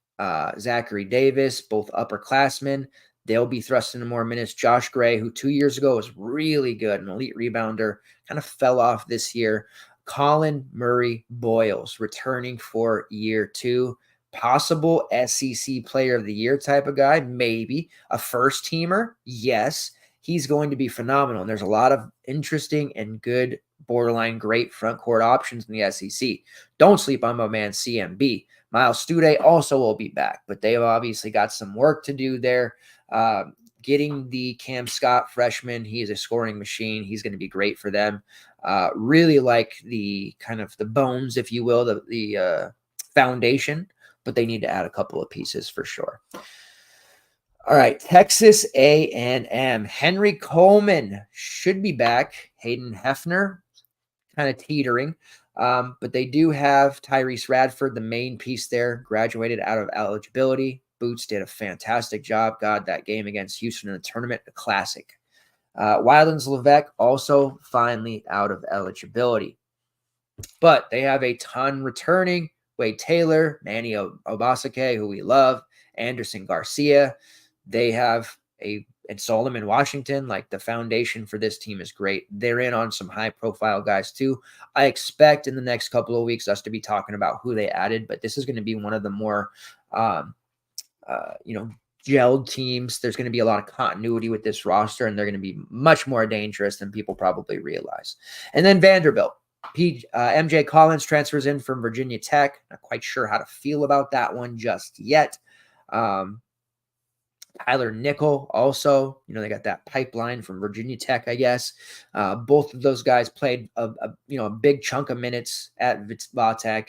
Zachary Davis, both upperclassmen. They'll be thrust into more minutes. Josh Gray, who 2 years ago was really good, an elite rebounder, kind of fell off this year. Colin Murray Boyles returning for year 2. Possible SEC player of the year type of guy, maybe. A first teamer, yes. He's going to be phenomenal. And there's a lot of interesting and good, borderline great front court options in the SEC. Don't sleep on my man CMB. Miles Stude also will be back, but they've obviously got some work to do there. Getting the Cam Scott freshman, he is a scoring machine. He's going to be great for them. Really like the kind of the bones, if you will, the foundation, but they need to add a couple of pieces for sure. All right, Texas A&M. Henry Coleman should be back. Hayden Hefner kind of teetering. But they do have Tyrese Radford, the main piece there, graduated out of eligibility. Boots did a fantastic job. God, that game against Houston in the tournament, a classic. Wylands Levesque also finally out of eligibility. But they have a ton returning. Wade Taylor, Manny Obasake, who we love, Anderson Garcia. They have a and Solomon Washington, like the foundation for this team is great. They're in on some high profile guys too. I expect in the next couple of weeks us to be talking about who they added, but this is going to be one of the more, gelled teams. There's going to be a lot of continuity with this roster, and they're going to be much more dangerous than people probably realize. And then Vanderbilt. MJ Collins transfers in from Virginia Tech. Not quite sure how to feel about that one just yet. Tyler Nickel also, they got that pipeline from Virginia Tech, I guess. Both of those guys played a big chunk of minutes at Vatech.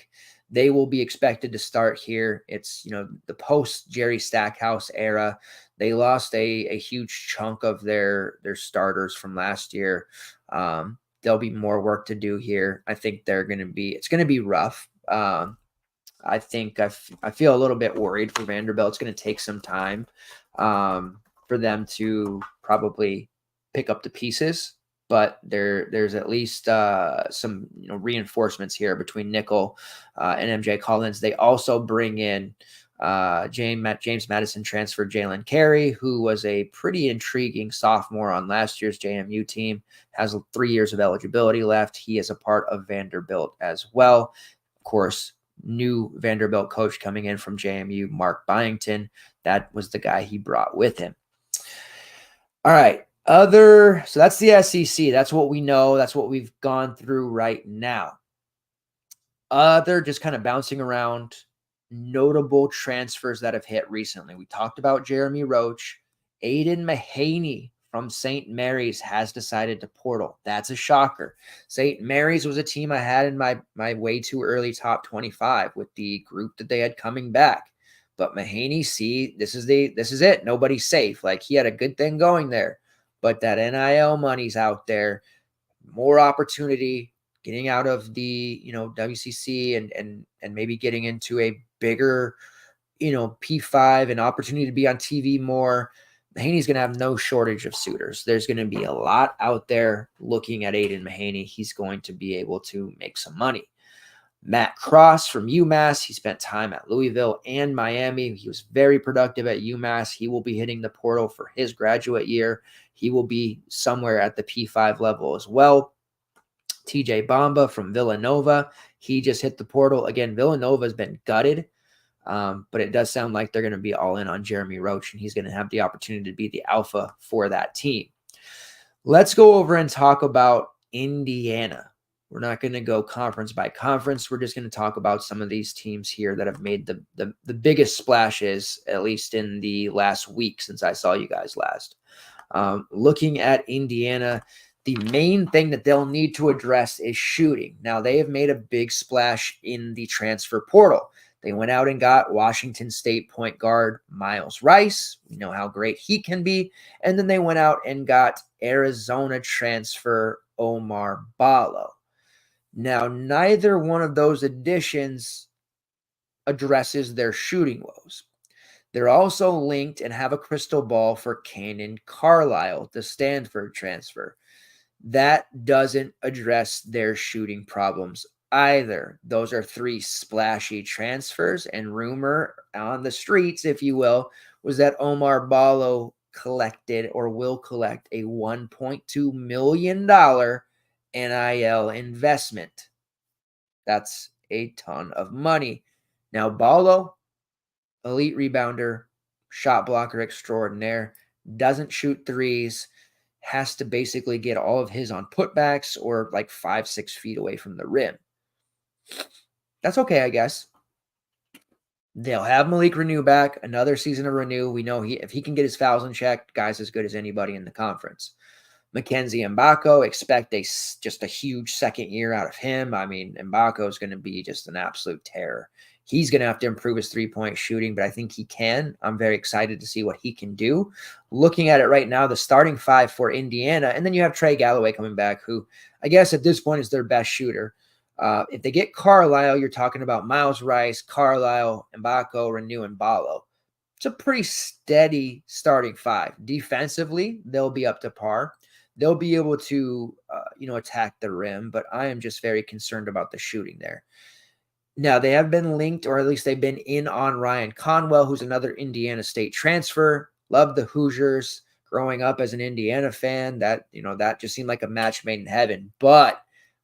They will be expected to start here. It's, the post Jerry Stackhouse era. They lost a huge chunk of their starters from last year. There'll be more work to do here. I think it's going to be rough. I think I feel a little bit worried for Vanderbilt. It's going to take some time for them to probably pick up the pieces, but there's at least some reinforcements here between Nickel and MJ Collins. They also bring in James Madison transfer Jalen Carey, who was a pretty intriguing sophomore on last year's JMU team, has 3 years of eligibility left. He is a part of Vanderbilt as well. Of course, new Vanderbilt coach coming in from JMU, Mark Byington. That was the guy he brought with him. All right. So that's the SEC. That's what we know. That's what we've gone through right now. Just kind of bouncing around notable transfers that have hit recently. We talked about Jeremy Roach. Aiden Mahaney from St. Mary's has decided to portal. That's a shocker. St. Mary's was a team I had in my way too early top 25 with the group that they had coming back. But Mahaney, this is it. Nobody's safe. Like, he had a good thing going there. But that NIL money's out there. More opportunity, getting out of the, WCC and maybe getting into a bigger, P5, and opportunity to be on TV more. Mahaney's going to have no shortage of suitors. There's going to be a lot out there looking at Aiden Mahaney. He's going to be able to make some money. Matt Cross from UMass. He spent time at Louisville and Miami. He was very productive at UMass. He will be hitting the portal for his graduate year. He will be somewhere at the P5 level as well. TJ Bamba from Villanova. He just hit the portal. Again, Villanova has been gutted. But it does sound like they're going to be all in on Jeremy Roach, and he's going to have the opportunity to be the alpha for that team. Let's go over and talk about Indiana. We're not going to go conference by conference. We're just going to talk about some of these teams here that have made the biggest splashes, at least in the last week since I saw you guys last. Looking at Indiana, the main thing that they'll need to address is shooting. Now, they have made a big splash in the transfer portal. They went out and got Washington State point guard Miles Rice. We know how great he can be. And then they went out and got Arizona transfer Omar Ballo. Now, neither one of those additions addresses their shooting woes. They're also linked and have a crystal ball for Cannon Carlisle, the Stanford transfer. That doesn't address their shooting problems either. Those are 3 splashy transfers, and rumor on the streets, if you will, was that Omar Ballo collected or will collect a $1.2 million NIL investment. That's a ton of money. Now, Ballo, elite rebounder, shot blocker extraordinaire, doesn't shoot threes, has to basically get all of his on putbacks or like 5-6 feet away from the rim. That's okay, I guess. They'll have Malik Renew back, another season of Renew. We know if he can get his fouls in check, guy's as good as anybody in the conference. Mackenzie Mbako, expect just a huge second year out of him. I mean, Mbako is going to be just an absolute terror. He's going to have to improve his three-point shooting, but I think he can. I'm very excited to see what he can do. Looking at it right now, the starting 5 for Indiana, and then you have Trey Galloway coming back, who I guess at this point is their best shooter. If they get Carlisle, you're talking about Miles Rice, Carlisle, Mbako, Renew, and Ballo. It's a pretty steady starting 5. Defensively, they'll be up to par. They'll be able to, attack the rim, but I am just very concerned about the shooting there. Now, they have been linked, or at least they've been in on Ryan Conwell, who's another Indiana State transfer. Love the Hoosiers. growing up as an Indiana fan, that just seemed like a match made in heaven. But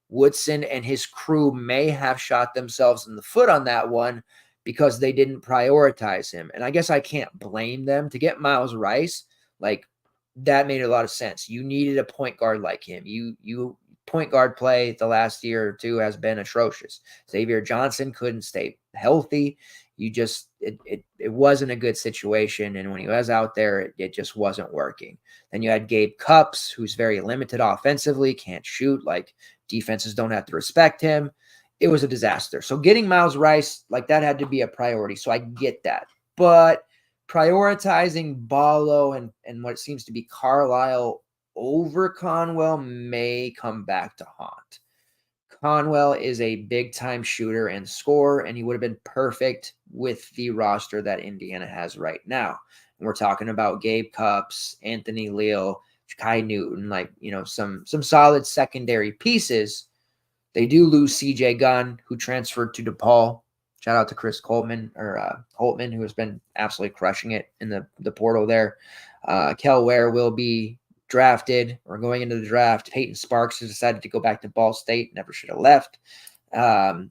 Woodson and his crew may have shot themselves in the foot on that one because they didn't prioritize him. And I guess I can't blame them. To get Miles Rice, like, that made a lot of sense. You needed a point guard like him. You point guard play the last year or two has been atrocious. Xavier Johnson couldn't stay healthy. It wasn't a good situation. And when he was out there, it just wasn't working. Then you had Gabe Cupps, who's very limited offensively, can't shoot. Like, defenses don't have to respect him. It was a disaster. So getting Miles Rice, like, that had to be a priority. So I get that. But prioritizing Ballo and what seems to be Carlisle over Conwell may come back to haunt. Conwell is a big-time shooter and scorer, and he would have been perfect with the roster that Indiana has right now. And we're talking about Gabe Cupps, Anthony Leal, Kai Newton, like, some solid secondary pieces. They do lose CJ Gunn, who transferred to DePaul. Shout out to Chris Holtman, who has been absolutely crushing it in the portal there. Kel Ware will be drafted or going into the draft. Peyton Sparks has decided to go back to Ball State. Never should have left. And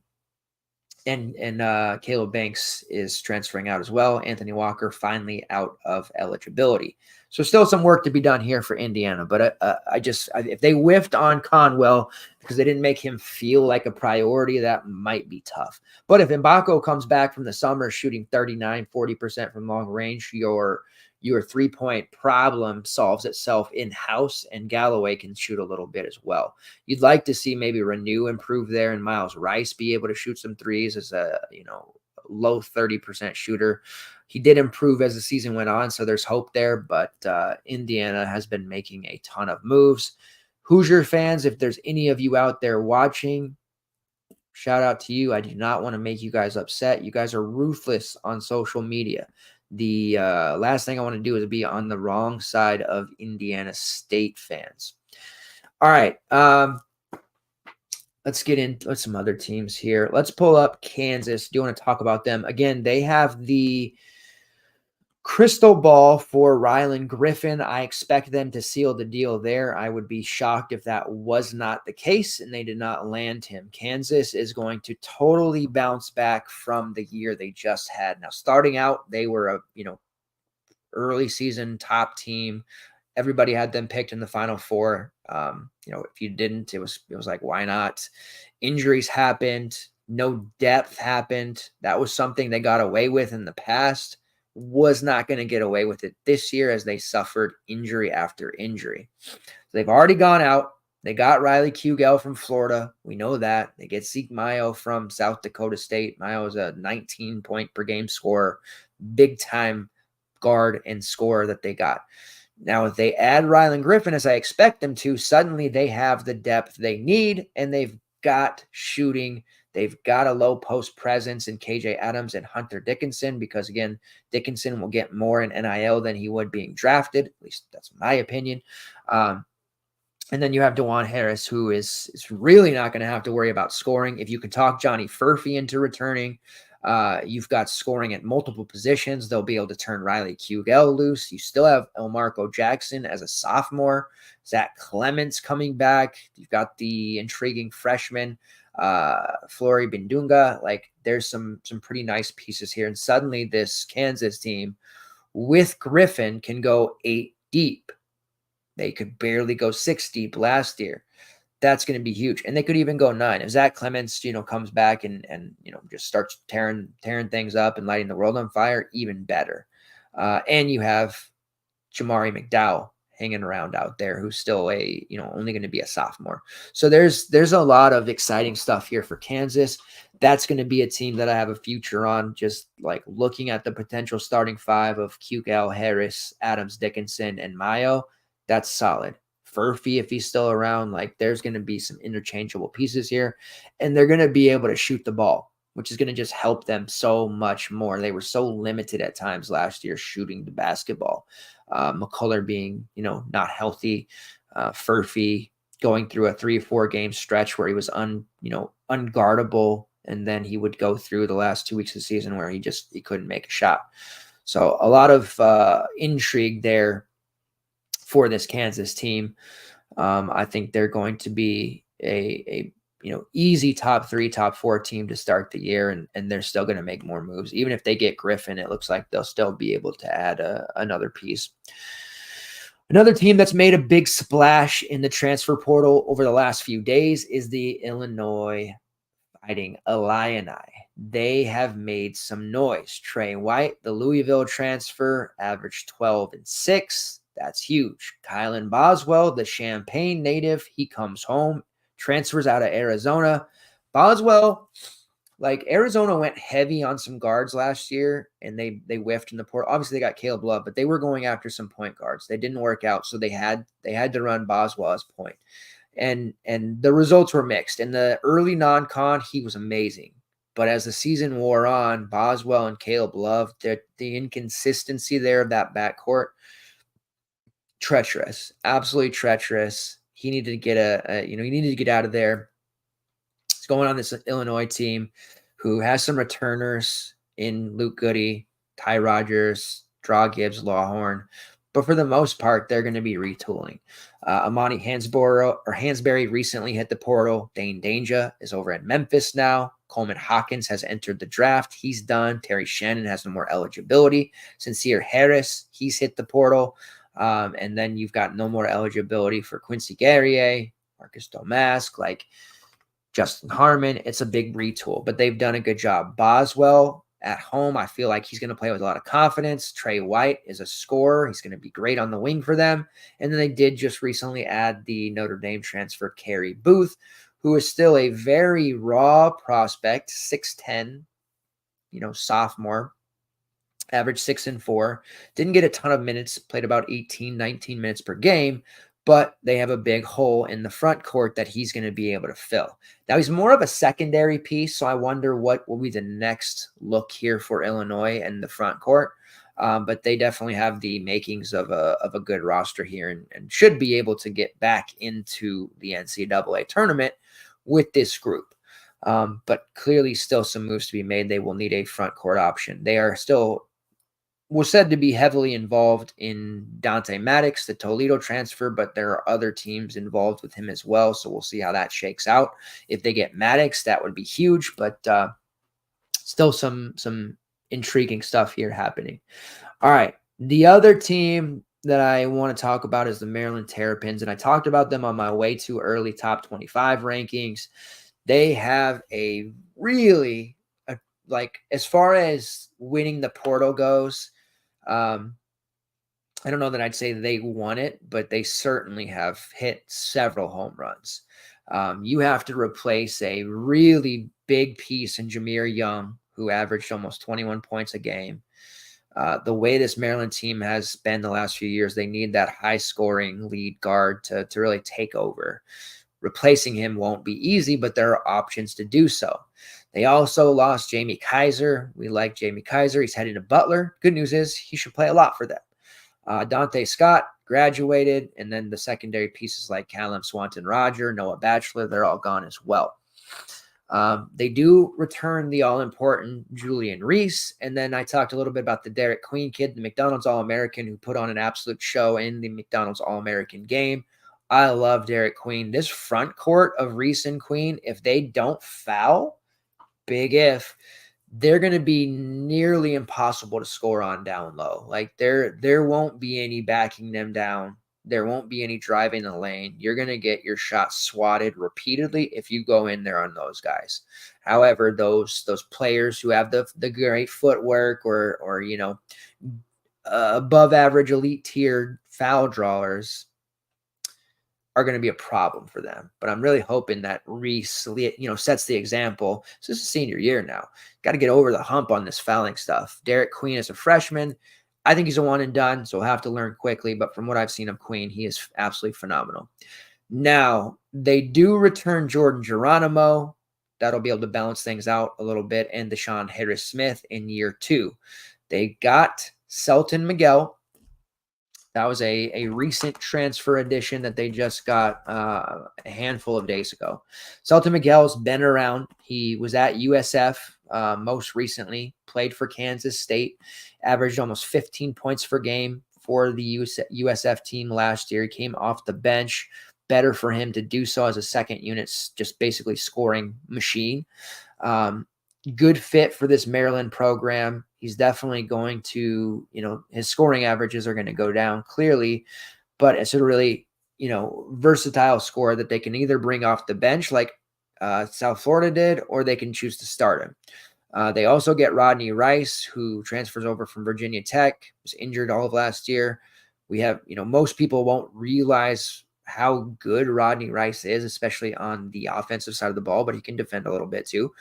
Caleb Banks is transferring out as well. Anthony Walker finally out of eligibility. So still some work to be done here for Indiana. But if they whiffed on Conwell because they didn't make him feel like a priority, that might be tough. But if Mbako comes back from the summer shooting 39-40% from long range, your 3-point problem solves itself in-house, and Galloway can shoot a little bit as well. You'd like to see maybe Renew improve there and Miles Rice be able to shoot some threes as a low 30% shooter. He did improve as the season went on, so there's hope there, but Indiana has been making a ton of moves. Hoosier fans, if there's any of you out there watching, shout out to you. I do not want to make you guys upset. You guys are ruthless on social media. The last thing I want to do is be on the wrong side of Indiana State fans. All right. Let's get into some other teams here. Let's pull up Kansas. Do you want to talk about them? Again, they have the crystal ball for Rylan Griffin. I expect them to seal the deal there. I would be shocked if that was not the case and they did not land him. Kansas is going to totally bounce back from the year they just had. Now, starting out, they were a early season top team. Everybody had them picked in the Final Four. If you didn't, it was like, why not? Injuries happened. No depth happened. That was something they got away with in the past. Was not going to get away with it this year as they suffered injury after injury. So they've already gone out. They got Riley Kugel from Florida. We know that. They get Zeke Mayo from South Dakota State. Mayo is a 19-point per game scorer. Big-time guard and scorer that they got. Now, if they add Rylan Griffin, as I expect them to, suddenly they have the depth they need, and they've got shooting. They've got a low post presence in KJ Adams and Hunter Dickinson because, again, Dickinson will get more in NIL than he would being drafted. At least that's my opinion. And then you have DeJuan Harris, who is really not going to have to worry about scoring. If you can talk Johnny Furphy into returning, you've got scoring at multiple positions. They'll be able to turn Riley Kugel loose. You still have Elmarco Jackson as a sophomore. Zach Clements coming back. You've got the intriguing freshman, Flory Bindunga. Like, there's some pretty nice pieces here. And suddenly this Kansas team with Griffin can go 8 deep. They could barely go 6 deep last year. That's going to be huge. And they could even go 9. If Zach Clements, comes back and just starts tearing things up and lighting the world on fire, even better. And you have Jamari McDowell hanging around out there, who's still only going to be a sophomore. So there's a lot of exciting stuff here for Kansas. That's going to be a team that I have a future on, just like looking at the potential starting 5 of Kugel, Harris, Adams, Dickinson, and Mayo. That's solid. Furphy, if he's still around, like, there's going to be some interchangeable pieces here, and they're going to be able to shoot the ball, which is going to just help them so much more. They were so limited at times last year shooting the basketball. McCullough being, not healthy. Furphy going through a 3 or 4 game stretch where he was unguardable, and then he would go through the last 2 weeks of the season where he couldn't make a shot. So a lot of intrigue there for this Kansas team. I think they're going to be a easy top 3, top 4 team to start the year, and they're still going to make more moves. Even if they get Griffin, it looks like they'll still be able to add another piece. Another team that's made a big splash in the transfer portal over the last few days is the Illinois Fighting Illini. They have made some noise. Trey White, the Louisville transfer, averaged 12 and 6. That's huge. Kylan Boswell, the Champaign native, he comes home, transfers out of Arizona. Boswell, like Arizona went heavy on some guards last year, and they whiffed in the portal. Obviously, they got Caleb Love, but they were going after some point guards. They didn't work out, so they had to run Boswell as point. And the results were mixed. In the early non-con, he was amazing. But as the season wore on, Boswell and Caleb Love, the inconsistency there of that backcourt, treacherous, absolutely treacherous. He needed to get he needed to get out of there. It's going on this Illinois team who has some returners in Luke Goody, Ty Rogers, Draw Gibbs, Lawhorn. But for the most part, they're going to be retooling. Amani Hansberry recently hit the portal. Dane Danger is over at Memphis now. Coleman Hawkins has entered the draft. He's done. Terry Shannon has no more eligibility. Sincere Harris, he's hit the portal. And then you've got no more eligibility for Quincy Guerrier, Marcus Domask, like Justin Harmon. It's a big retool, but they've done a good job. Boswell at home, I feel like he's going to play with a lot of confidence. Trey White is a scorer. He's going to be great on the wing for them. And then they did just recently add the Notre Dame transfer, Kerry Booth, who is still a very raw prospect, 6'10", sophomore, averaged 6 and 4. Didn't get a ton of minutes, played about 18, 19 minutes per game, but they have a big hole in the front court that he's going to be able to fill. Now, he's more of a secondary piece, so I wonder what will be the next look here for Illinois and the front court. But they definitely have the makings of a good roster here and should be able to get back into the NCAA tournament with this group. But clearly still some moves to be made. They will need a front court option. They are still was said to be heavily involved in Dante Maddox, the Toledo transfer, but there are other teams involved with him as well. So we'll see how that shakes out. If they get Maddox, that would be huge, but still some intriguing stuff here happening. All right. The other team that I want to talk about is the Maryland Terrapins, and I talked about them on my way too early top 25 rankings. They have a really, as far as winning the portal goes, I don't know that I'd say they won it, but they certainly have hit several home runs. You have to replace a really big piece in Jameer Young, who averaged almost 21 points a game. The way this Maryland team has been the last few years, they need that high-scoring lead guard to really take over. Replacing him won't be easy, but there are options to do so. They also lost Jamie Kaiser. We like Jamie Kaiser. He's heading to Butler. Good news is he should play a lot for them. Dante Scott graduated, and then the secondary pieces like Callum Swanton-Roger, Noah Batchelor, they're all gone as well. They do return the all-important Julian Reese, and then I talked a little bit about the Derek Queen kid, the McDonald's All-American, who put on an absolute show in the McDonald's All-American game. I love Derek Queen. This front court of Reese and Queen, if they don't foul, big if, they're going to be nearly impossible to score on down low. Like there won't be any backing them down. There won't be any driving the lane. You're going to get your shot swatted repeatedly if you go in there on those guys. However, those players who have the great footwork or above average elite tier foul drawers are going to be a problem for them. But I'm really hoping that Reese, sets the example. So this is senior year now. Got to get over the hump on this fouling stuff. Derek Queen is a freshman. I think he's a one and done, so he'll have to learn quickly. But from what I've seen of Queen, he is absolutely phenomenal. Now, they do return Jordan Geronimo. That'll be able to balance things out a little bit. And Deshaun Harris-Smith in year 2. They got Selton Miguel. That was a recent transfer addition that they just got a handful of days ago. Selton Miguel's been around. He was at USF most recently, played for Kansas State, averaged almost 15 points per game, for the USF team last year. He came off the bench. Better for him to do so as a second unit, just basically scoring machine. Good fit for this Maryland program. He's definitely going to, his scoring averages are going to go down clearly, but it's a really, versatile scorer that they can either bring off the bench like South Florida did, or they can choose to start him. They also get Rodney Rice, who transfers over from Virginia Tech, was injured all of last year. We have, most people won't realize how good Rodney Rice is, especially on the offensive side of the ball, but he can defend a little bit too.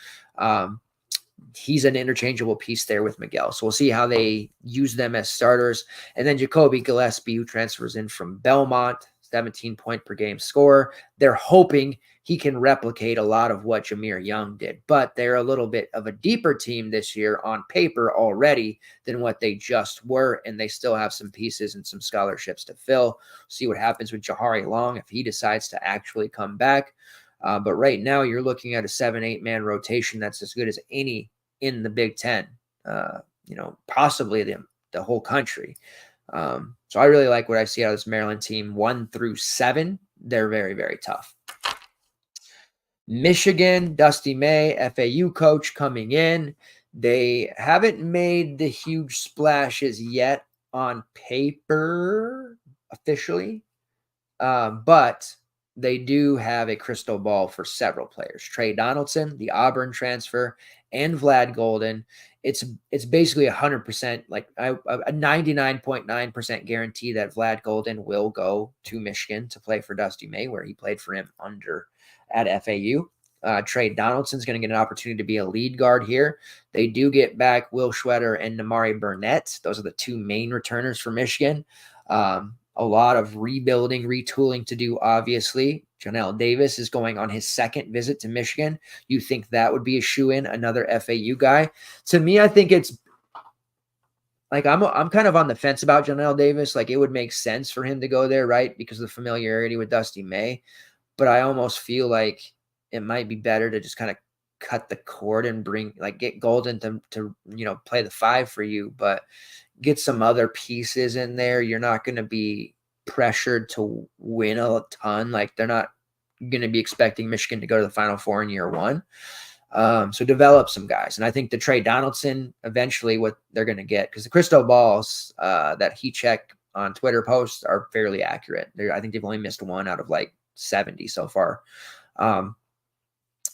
He's an interchangeable piece there with Miguel. So we'll see how they use them as starters. And then Jacoby Gillespie, who transfers in from Belmont, 17-point per game scorer. They're hoping he can replicate a lot of what Jahmir Young did, but they're a little bit of a deeper team this year on paper already than what they just were, and they still have some pieces and some scholarships to fill. See what happens with Jahari Long if he decides to actually come back. But right now you're looking at a 7-8 man rotation that's as good as any in the Big Ten, possibly the whole country. So I really like what I see out of this Maryland team. 1 through 7, they're very, very tough. Michigan, Dusty May, FAU coach coming in. They haven't made the huge splashes yet on paper officially, but they do have a crystal ball for several players. Trey Donaldson, the Auburn transfer, and Vlad Golden. It's basically 100%, like a 99.9% guarantee that Vlad Golden will go to Michigan to play for Dusty May, where he played for him at FAU. Trey Donaldson's going to get an opportunity to be a lead guard here. They do get back Will Schwetter and Namari Burnett. Those are the two main returners for Michigan. A lot of rebuilding, retooling to do, obviously. Janelle Davis is going on his second visit to Michigan. You think that would be a shoe-in, another FAU guy? To me, I think it's like I'm kind of on the fence about Janelle Davis. Like, it would make sense for him to go there, right, because of the familiarity with Dusty May. But I almost feel like it might be better to just kind of cut the cord and get Golden to play the 5 for you, but get some other pieces in there. You're not going to be pressured to win a ton. Like, they're not going to be expecting Michigan to go to the Final Four in year 1. So develop some guys. And I think the Trey Donaldson, eventually what they're going to get, because the crystal balls that he checked on Twitter posts are fairly accurate. I think they've only missed 1 out of like 70 so far.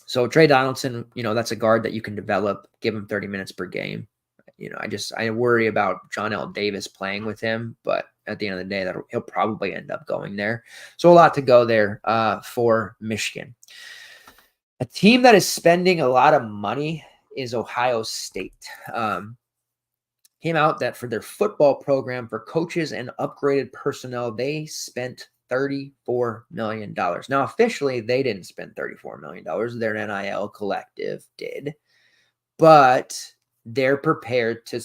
So Trey Donaldson, that's a guard that you can develop, give him 30 minutes per game. I worry about John L. Davis playing with him, but at the end of the day, he'll probably end up going there. So a lot to go there for Michigan. A team that is spending a lot of money is Ohio State. Came out that for their football program, for coaches and upgraded personnel, they spent $34 million. Now, officially, they didn't spend $34 million. Their NIL collective did. But they're prepared to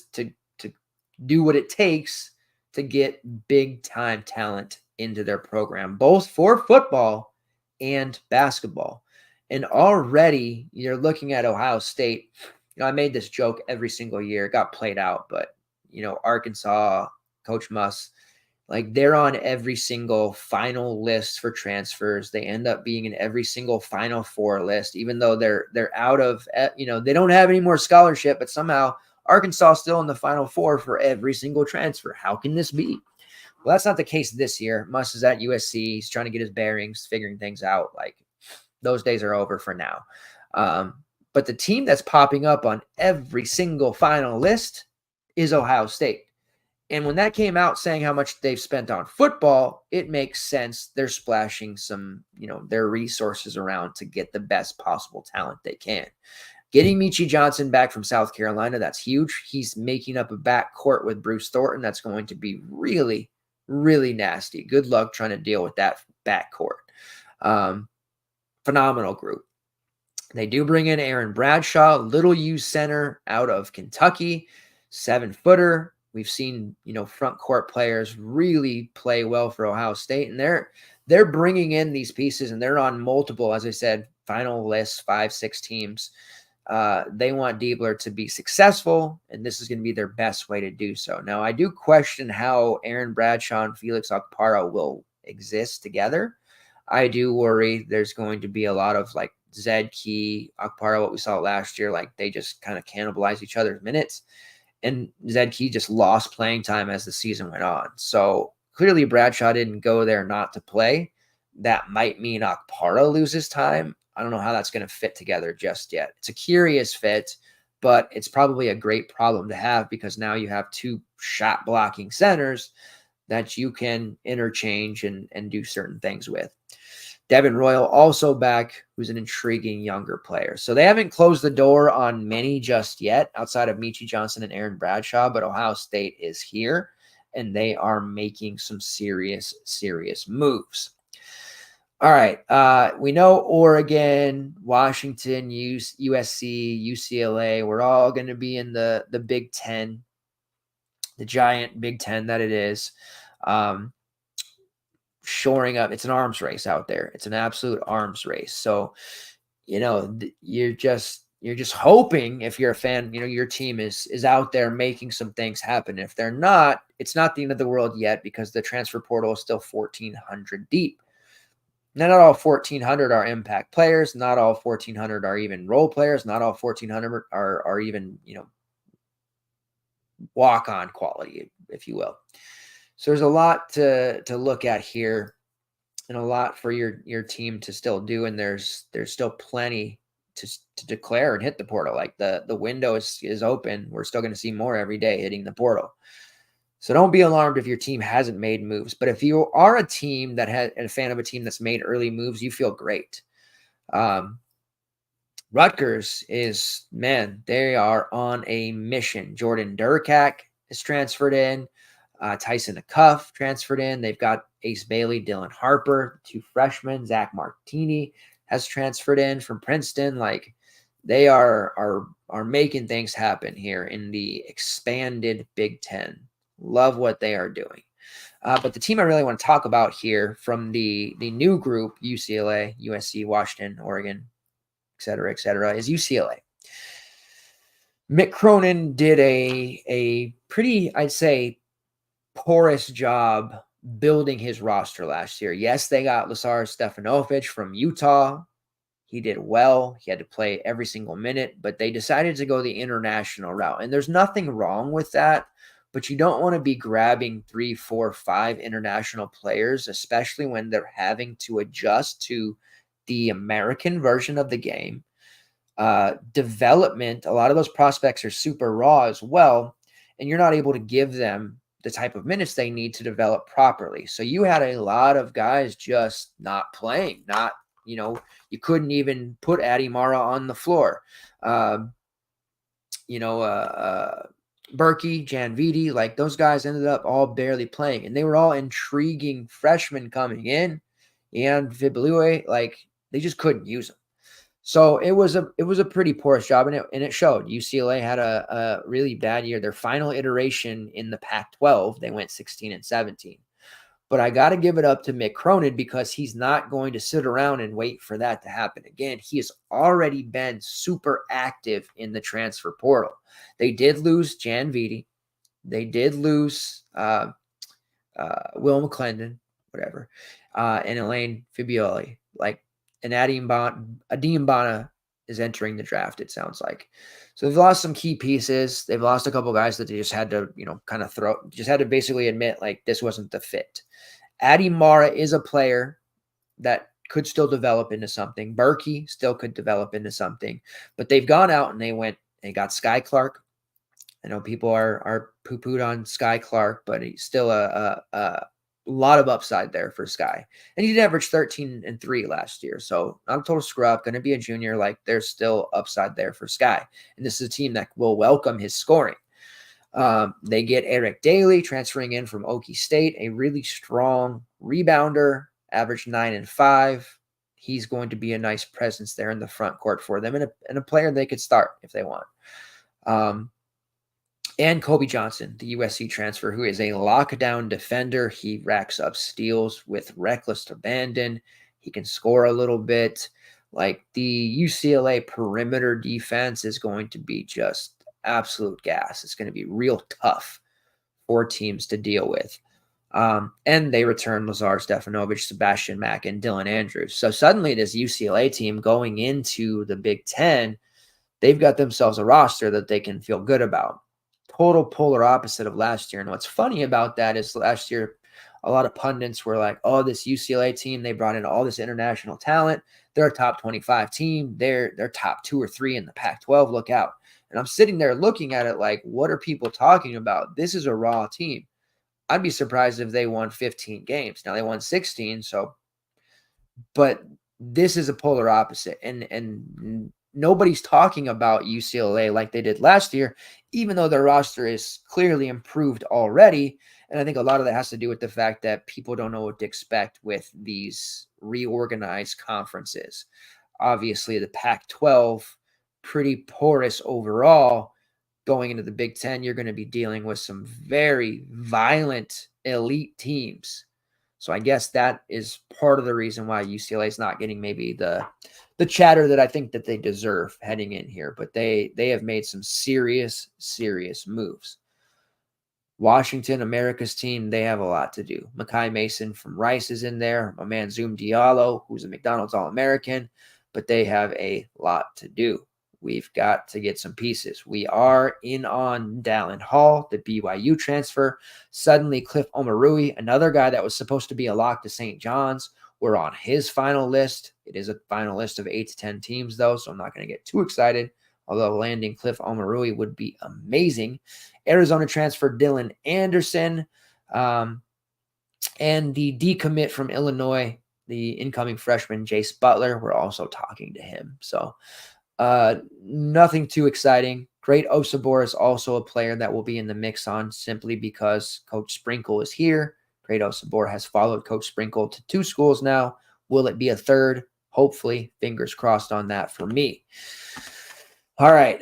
do what it takes to get big-time talent into their program, both for football and basketball. And already you're looking at Ohio State. I made this joke every single year. It got played out, but, Arkansas, Coach Muss, like, they're on every single final list for transfers. They end up being in every single Final Four list, even though they're out of, they don't have any more scholarship, but somehow Arkansas is still in the Final Four for every single transfer. How can this be? Well, that's not the case this year. Muss is at USC. He's trying to get his bearings, figuring things out. Like, those days are over for now. But the team that's popping up on every single final list is Ohio State. And when that came out saying how much they've spent on football, it makes sense. They're splashing some, their resources around to get the best possible talent they can. Getting Michi Johnson back from South Carolina, that's huge. He's making up a backcourt with Bruce Thornton. That's going to be really, really nasty. Good luck trying to deal with that backcourt. Phenomenal group. They do bring in Aaron Bradshaw, little U center out of Kentucky, 7-footer. We've seen, front court players really play well for Ohio State, and they're bringing in these pieces, and they're on multiple, as I said, final lists, 5-6 teams. They want Diebler to be successful, and this is going to be their best way to do so. Now, I do question how Aaron Bradshaw and Felix Okpara will exist together. I do worry there's going to be a lot of like Zed Key, Okpara, what we saw last year, like they just kind of cannibalize each other's minutes. And Zed Key just lost playing time as the season went on. So clearly Bradshaw didn't go there not to play. That might mean Okpara loses time. I don't know how that's going to fit together just yet. It's a curious fit, but it's probably a great problem to have because now you have two shot blocking centers that you can interchange and do certain things with. Devin Royal also back, who's an intriguing younger player. So they haven't closed the door on many just yet outside of Michie Johnson and Aaron Bradshaw, but Ohio State is here and they are making some serious moves. All right. We know Oregon, Washington, USC, UCLA, we're all going to be in the Big Ten, the giant Big Ten that it is. Shoring up. It's an arms race out there. It's an absolute arms race. So, you're just hoping if you're a fan, your team is out there making some things happen. If they're not, it's not the end of the world yet because the transfer portal is still 1,400 deep. Not all 1,400 are impact players. Not all 1,400 are even role players. Not all 1,400 are even, walk-on quality, if you will. So there's a lot to look at here and a lot for your team to still do. And there's still plenty to declare and hit the portal. Like the window is open. We're still going to see more every day hitting the portal. So don't be alarmed if your team hasn't made moves. But if you are a team that has a fan of a team that's made early moves, you feel great. Rutgers is, man, they are on a mission. Jordan Durkak is transferred in. Tyson Acuff transferred in. They've got Ace Bailey, Dylan Harper, two freshmen. Zach Martini has transferred in from Princeton. Like they are making things happen here in the expanded Big Ten. Love what they are doing. But the team I really want to talk about here from the new group, UCLA, USC, Washington, Oregon, et cetera, is UCLA. Mick Cronin did a pretty, I'd say, porous job building his roster last year. Yes, they got Lazar Stefanovic from Utah. He did well. He had to play every single minute, but they decided to go the international route. And there's nothing wrong with that, but you don't want to be grabbing 3, 4, 5 international players, especially when they're having to adjust to the American version of the game. Development, a lot of those prospects are super raw as well, and you're not able to give them the type of minutes they need to develop properly. So you had a lot of guys just not playing, you couldn't even put Adi Mara on the floor. Berkey, Janviti, like those guys ended up all barely playing, and they were all intriguing freshmen coming in, and Vibalue, like they just couldn't use them. So it was a pretty porous job, and it showed. UCLA had a really bad year. Their final iteration in the Pac-12, they went 16-17. But I got to give it up to Mick Cronin because he's not going to sit around and wait for that to happen again. He has already been super active in the transfer portal. They did lose Jan Viti. They did lose Will McClendon, whatever, and Elaine Fibioli. And Adim Bana is entering the draft, it sounds like. So they've lost some key pieces. They've lost a couple guys that they just had to, just had to basically admit, like, this wasn't the fit. Adi Mara is a player that could still develop into something. Berkey still could develop into something. But they've gone out and they got Sky Clark. I know people are poo-pooed on Sky Clark, but he's still a lot of upside there for Sky. And he did average 13 and 3 last year. So not a total screw-up, going to be a junior. Like there's still upside there for Sky. And this is a team that will welcome his scoring. They get Eric Daly transferring in from Okie State, a really strong rebounder, average 9 and 5. He's going to be a nice presence there in the front court for them and a player they could start if they want. And Kobe Johnson, the USC transfer, who is a lockdown defender. He racks up steals with reckless abandon. He can score a little bit. Like the UCLA perimeter defense is going to be just absolute gas. It's going to be real tough for teams to deal with. And they return Lazar Stefanovic, Sebastian Mack, and Dylan Andrews. So suddenly this UCLA team going into the Big Ten, they've got themselves a roster that they can feel good about. Total polar opposite of last year. And what's funny about that is last year, a lot of pundits were like, oh, this UCLA team, they brought in all this international talent. They're a top 25 team. They're top 2 or 3 in the Pac-12. Look out. And I'm sitting there looking at it like, what are people talking about? This is a raw team. I'd be surprised if they won 15 games. Now they won 16, but this is a polar opposite. And nobody's talking about UCLA like they did last year, even though their roster is clearly improved already. And I think a lot of that has to do with the fact that people don't know what to expect with these reorganized conferences. Obviously, the Pac-12, pretty porous overall. Going into the Big Ten, you're going to be dealing with some very violent elite teams. So I guess that is part of the reason why UCLA is not getting maybe the chatter that I think that they deserve heading in here. But they have made some serious moves. Washington, America's team, they have a lot to do. Makai Mason from Rice is in there. My man Zoom Diallo, who's a McDonald's All-American. But they have a lot to do. We've got to get some pieces. We are in on Dallin Hall, the BYU transfer. Suddenly, Cliff Omarui, another guy that was supposed to be a lock to St. John's, we're on his final list. It is a final list of 8 to 10 teams, though, so I'm not going to get too excited, although landing Cliff Omarui would be amazing. Arizona transfer Dylan Anderson, and the decommit from Illinois, the incoming freshman Jace Butler, we're also talking to him. So nothing too exciting. Great Osabor is also a player that will be in the mix on simply because Coach Sprinkle is here. Great Osabor has followed Coach Sprinkle to 2 schools now. Will it be a third? Hopefully, fingers crossed on that for me. All right.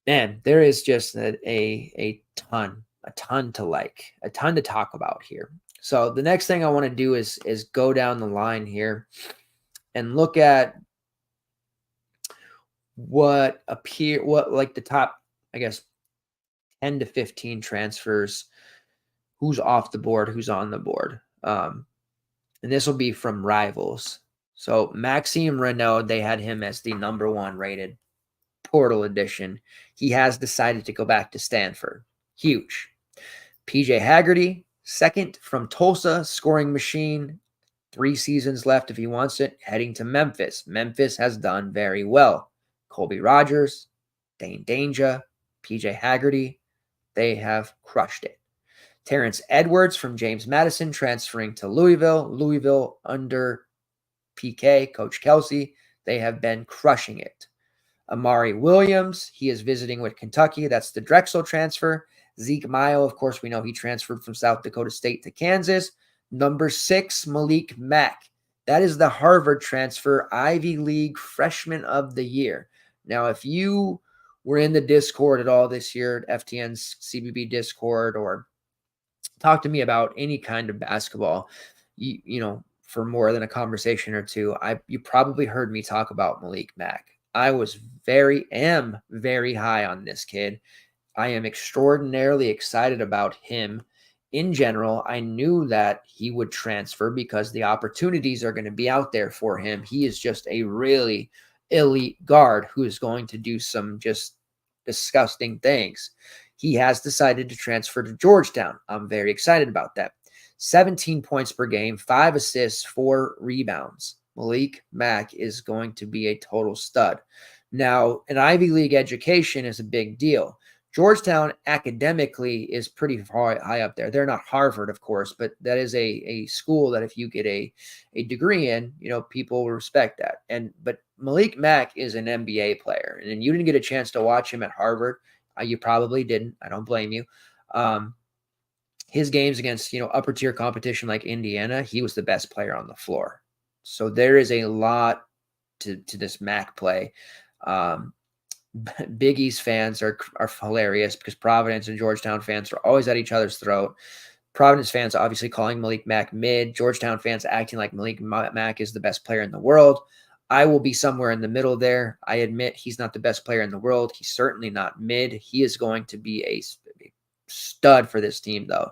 Man, there is just a ton to like, a ton to talk about here. So the next thing I want to do is go down the line here and look at what like the top, I guess, 10 to 15 transfers, who's off the board, who's on the board. And this will be from Rivals. So Maxime Renaud, they had him as the number 1 rated portal edition. He has decided to go back to Stanford. Huge. PJ Haggerty, second from Tulsa, scoring machine. 3 seasons left if he wants it, heading to Memphis. Memphis has done very well. Colby Rogers, Dane Danger, PJ Haggerty, they have crushed it. Terrence Edwards from James Madison transferring to Louisville. Louisville under PK, Coach Kelsey, they have been crushing it. Amari Williams, he is visiting with Kentucky. That's the Drexel transfer. Zeke Mayo, of course, we know he transferred from South Dakota State to Kansas. Number 6, Malik Mack. That is the Harvard transfer, Ivy League Freshman of the Year. Now, if you were in the Discord at all this year, FTN's CBB Discord, or talk to me about any kind of basketball, you know, for more than a conversation or two, you probably heard me talk about Malik Mack. I am very high on this kid. I am extraordinarily excited about him. In general, I knew that he would transfer because the opportunities are going to be out there for him. He is just a really elite guard who is going to do some just disgusting things. He has decided to transfer to Georgetown. I'm very excited about that. 17 points per game, 5 assists, 4 rebounds. Malik Mack is going to be a total stud. Now, an Ivy League education is a big deal. Georgetown academically is pretty high up there. They're not Harvard, of course, but that is a school that if you get a degree in, you know, people will respect that. But Malik Mack is an NBA player, and you didn't get a chance to watch him at Harvard. You probably didn't. I don't blame you. His games against, you know, upper tier competition like Indiana, he was the best player on the floor. So there is a lot to this Mack play. Big East fans are hilarious because Providence and Georgetown fans are always at each other's throat. Providence fans obviously calling Malik Mack mid. Georgetown fans acting like Malik Mack is the best player in the world. I will be somewhere in the middle there. I admit he's not the best player in the world. He's certainly not mid. He is going to be a stud for this team, though.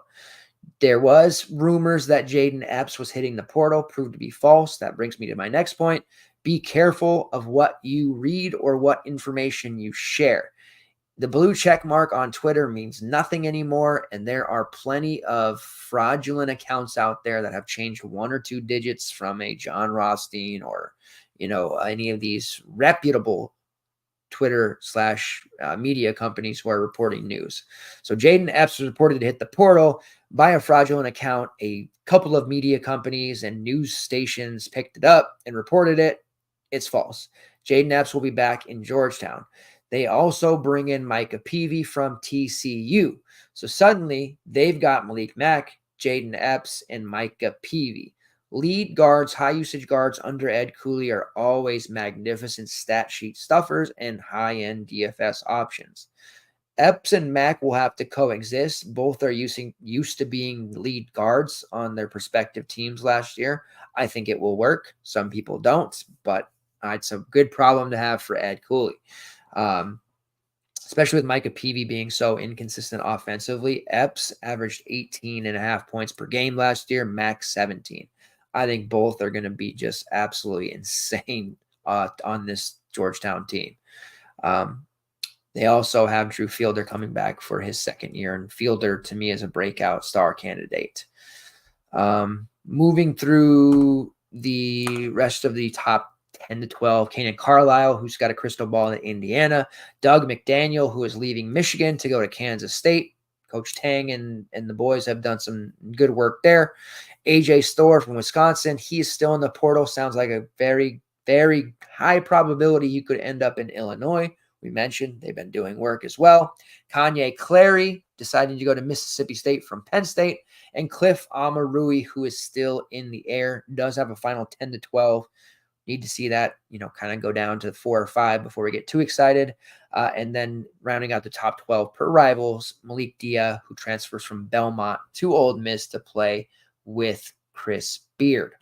There was rumors that Jaden Epps was hitting the portal, proved to be false. That brings me to my next point. Be careful of what you read or what information you share. The blue check mark on Twitter means nothing anymore, and there are plenty of fraudulent accounts out there that have changed 1 or 2 digits from a John Rothstein or, any of these reputable Twitter/media companies who are reporting news. So Jaden Epps was reported to hit the portal by a fraudulent account. A couple of media companies and news stations picked it up and reported it. It's false. Jaden Epps will be back in Georgetown. They also bring in Micah Peavy from TCU. So suddenly they've got Malik Mack, Jaden Epps, and Micah Peavy. Lead guards, high usage guards under Ed Cooley are always magnificent stat sheet stuffers and high-end DFS options. Epps and Mack will have to coexist. Both are used to being lead guards on their respective teams last year. I think it will work. Some people don't, but it's a good problem to have for Ed Cooley. Especially with Micah Peavy being so inconsistent offensively. Epps averaged 18.5 points per game last year, Max 17. I think both are going to be just absolutely insane on this Georgetown team. They also have Drew Fielder coming back for his second year, and Fielder, to me, is a breakout star candidate. Moving through the rest of the top 10 to 12, Kanan Carlisle, who's got a crystal ball in Indiana. Doug McDaniel, who is leaving Michigan to go to Kansas State. Coach Tang and the boys have done some good work there. AJ Storr from Wisconsin, he is still in the portal. Sounds like a very, very high probability you could end up in Illinois. We mentioned they've been doing work as well. Kanye Clary deciding to go to Mississippi State from Penn State. And Cliff Amarui, who is still in the air, does have a final 10 to 12. Need to see that, kind of go down to 4 or 5 before we get too excited. And then rounding out the top 12 per Rivals, Malik Dia, who transfers from Belmont to Ole Miss to play with Chris Beard.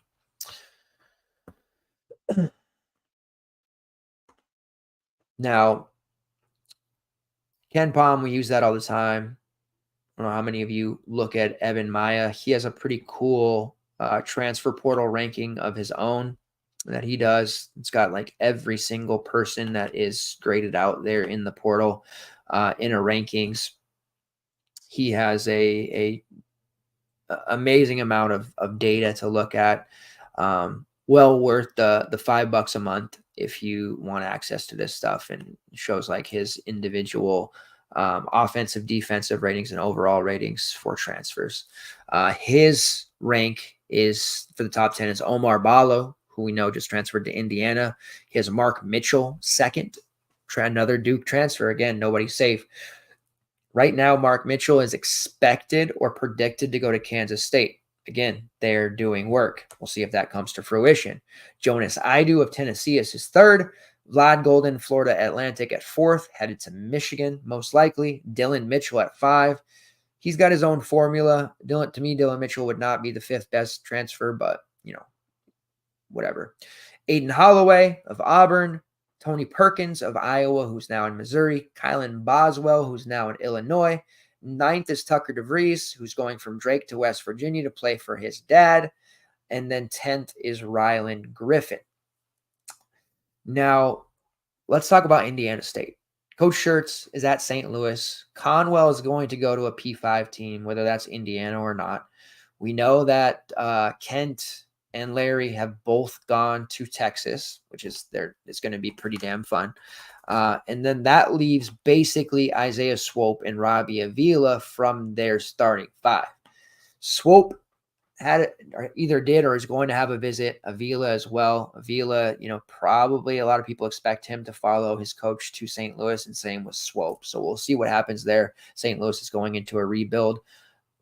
Now, Ken Palm, we use that all the time. I don't know how many of you look at Evan Maya. He has a pretty cool transfer portal ranking of his own that he does. It's got like every single person that is graded out there in the portal in a rankings. He has a amazing amount of data to look at. Well worth the $5 a month if you want access to this stuff, and shows like his individual offensive, defensive ratings and overall ratings for transfers. His rank is for the top 10 is Omar Ballo, who we know just transferred to Indiana. He has Mark Mitchell second, another Duke transfer. Again, nobody's safe. Right now, Mark Mitchell is expected or predicted to go to Kansas State. Again, they're doing work. We'll see if that comes to fruition. Jonas Idu of Tennessee is his third. Vlad Golden, Florida Atlantic at 4th, headed to Michigan, most likely. Dylan Mitchell at 5. He's got his own formula. To me, Dylan Mitchell would not be the 5th best transfer, but, whatever. Aiden Holloway of Auburn. Tony Perkins of Iowa, who's now in Missouri. Kylan Boswell, who's now in Illinois. 9th is Tucker DeVries, who's going from Drake to West Virginia to play for his dad. And then 10th is Rylan Griffin. Now, let's talk about Indiana State. Coach Schertz is at St. Louis. Conwell is going to go to a P5 team, whether that's Indiana or not. We know that Kent and Larry have both gone to Texas, which is it's going to be pretty damn fun. And then that leaves basically Isaiah Swope and Robbie Avila from their starting 5. Swope either did or is going to have a visit. Avila as well. Avila, probably a lot of people expect him to follow his coach to St. Louis, and same with Swope. So we'll see what happens there. St. Louis is going into a rebuild.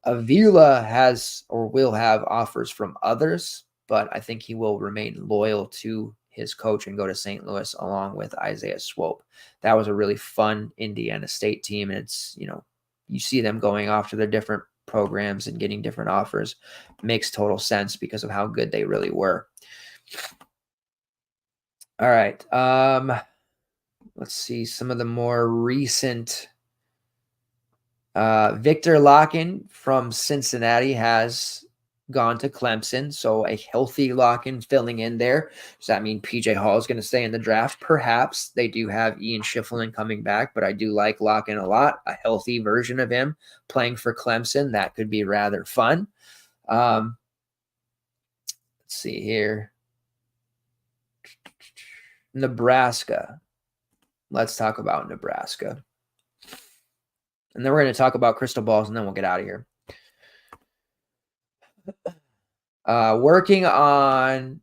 Avila has or will have offers from others, but I think he will remain loyal to his coach and go to St. Louis along with Isaiah Swope. That was a really fun Indiana State team. And it's, you see them going off to their different programs and getting different offers makes total sense because of how good they really were. All right. Let's see some of the more recent. Victor Locken from Cincinnati has gone to Clemson, so a healthy Locken filling in there. Does that mean PJ Hall is going to stay in the draft? Perhaps. They do have Ian Schiffelin coming back, but I do like Locken a lot. A healthy version of him playing for Clemson, that could be rather fun. Let's see here. Nebraska. Let's talk about Nebraska. And then we're going to talk about crystal balls, and then we'll get out of here. Working on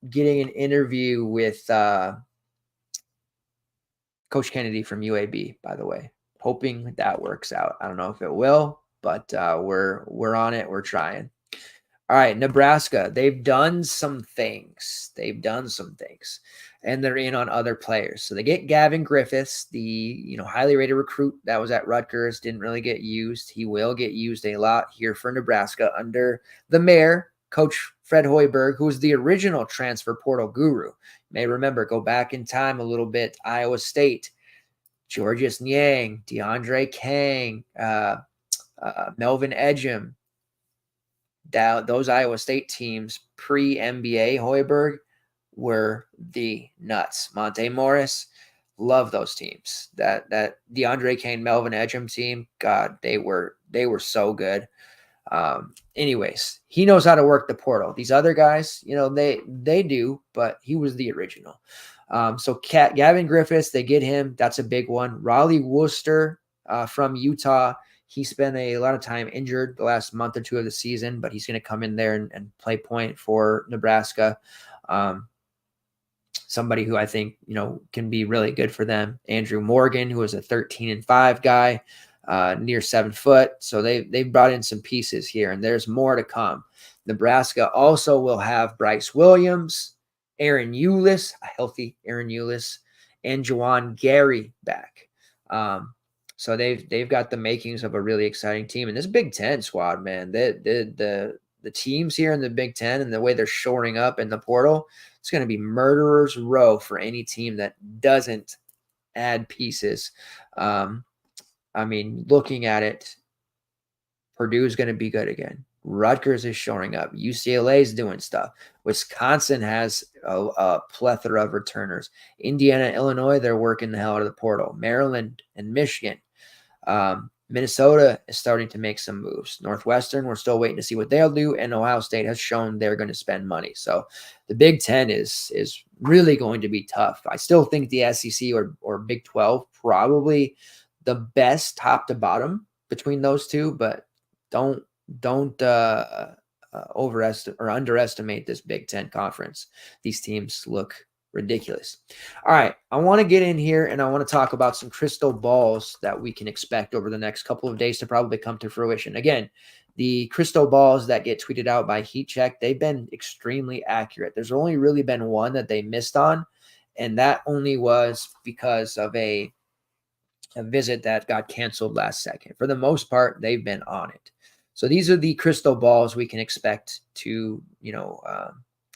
getting an interview with Coach Kennedy from UAB, by the way. Hoping that works out. I don't know if it will, but we're on it. We're trying. All right, Nebraska. They've done some things. And they're in on other players. So they get Gavin Griffiths, the highly rated recruit that was at Rutgers, didn't really get used. He will get used a lot here for Nebraska under the mayor, Coach Fred Hoiberg, who was the original transfer portal guru. You may remember, go back in time a little bit, Iowa State, Georges Niang, DeAndre Kang, Melvin Ejim. Those Iowa State teams pre-NBA Hoiberg were the nuts. Monte Morris, love those teams. That DeAndre Kane, Melvin Ejim team, God, they were so good. Anyways, he knows how to work the portal. These other guys, they do, but he was the original. So Gavin Griffiths, they get him. That's a big one. Raleigh Worcester from Utah. He spent a lot of time injured the last month or two of the season, but he's going to come in there and play point for Nebraska. Somebody who I think, can be really good for them. Andrew Morgan, who is a 13-5 guy, near 7 foot. So they've brought in some pieces here, and there's more to come. Nebraska also will have Bryce Williams, Aaron Eulis, a healthy Aaron Eulis, and Juwan Gary back. So they've got the makings of a really exciting team. And this Big Ten squad, man, the teams here in the Big Ten and the way they're shoring up in the portal, it's going to be murderer's row for any team that doesn't add pieces. Looking at it, Purdue is going to be good again. Rutgers is showing up. UCLA is doing stuff. Wisconsin has a plethora of returners. Indiana, Illinois, they're working the hell out of the portal. Maryland and Michigan. Minnesota is starting to make some moves. Northwestern, we're still waiting to see what they'll do. And Ohio State has shown they're going to spend money. So the Big Ten is really going to be tough. I still think the SEC or Big 12 probably the best top to bottom between those two, but don't overestimate or underestimate this Big Ten conference. These teams look ridiculous. All right, I want to get in here and I want to talk about some crystal balls that we can expect over the next couple of days to probably come to fruition. Again, the crystal balls that get tweeted out by Heat Check, they've been extremely accurate. There's only really been one that they missed on, and that only was because of a visit that got canceled last second. For the most part, they've been on it. So these are the crystal balls we can expect to,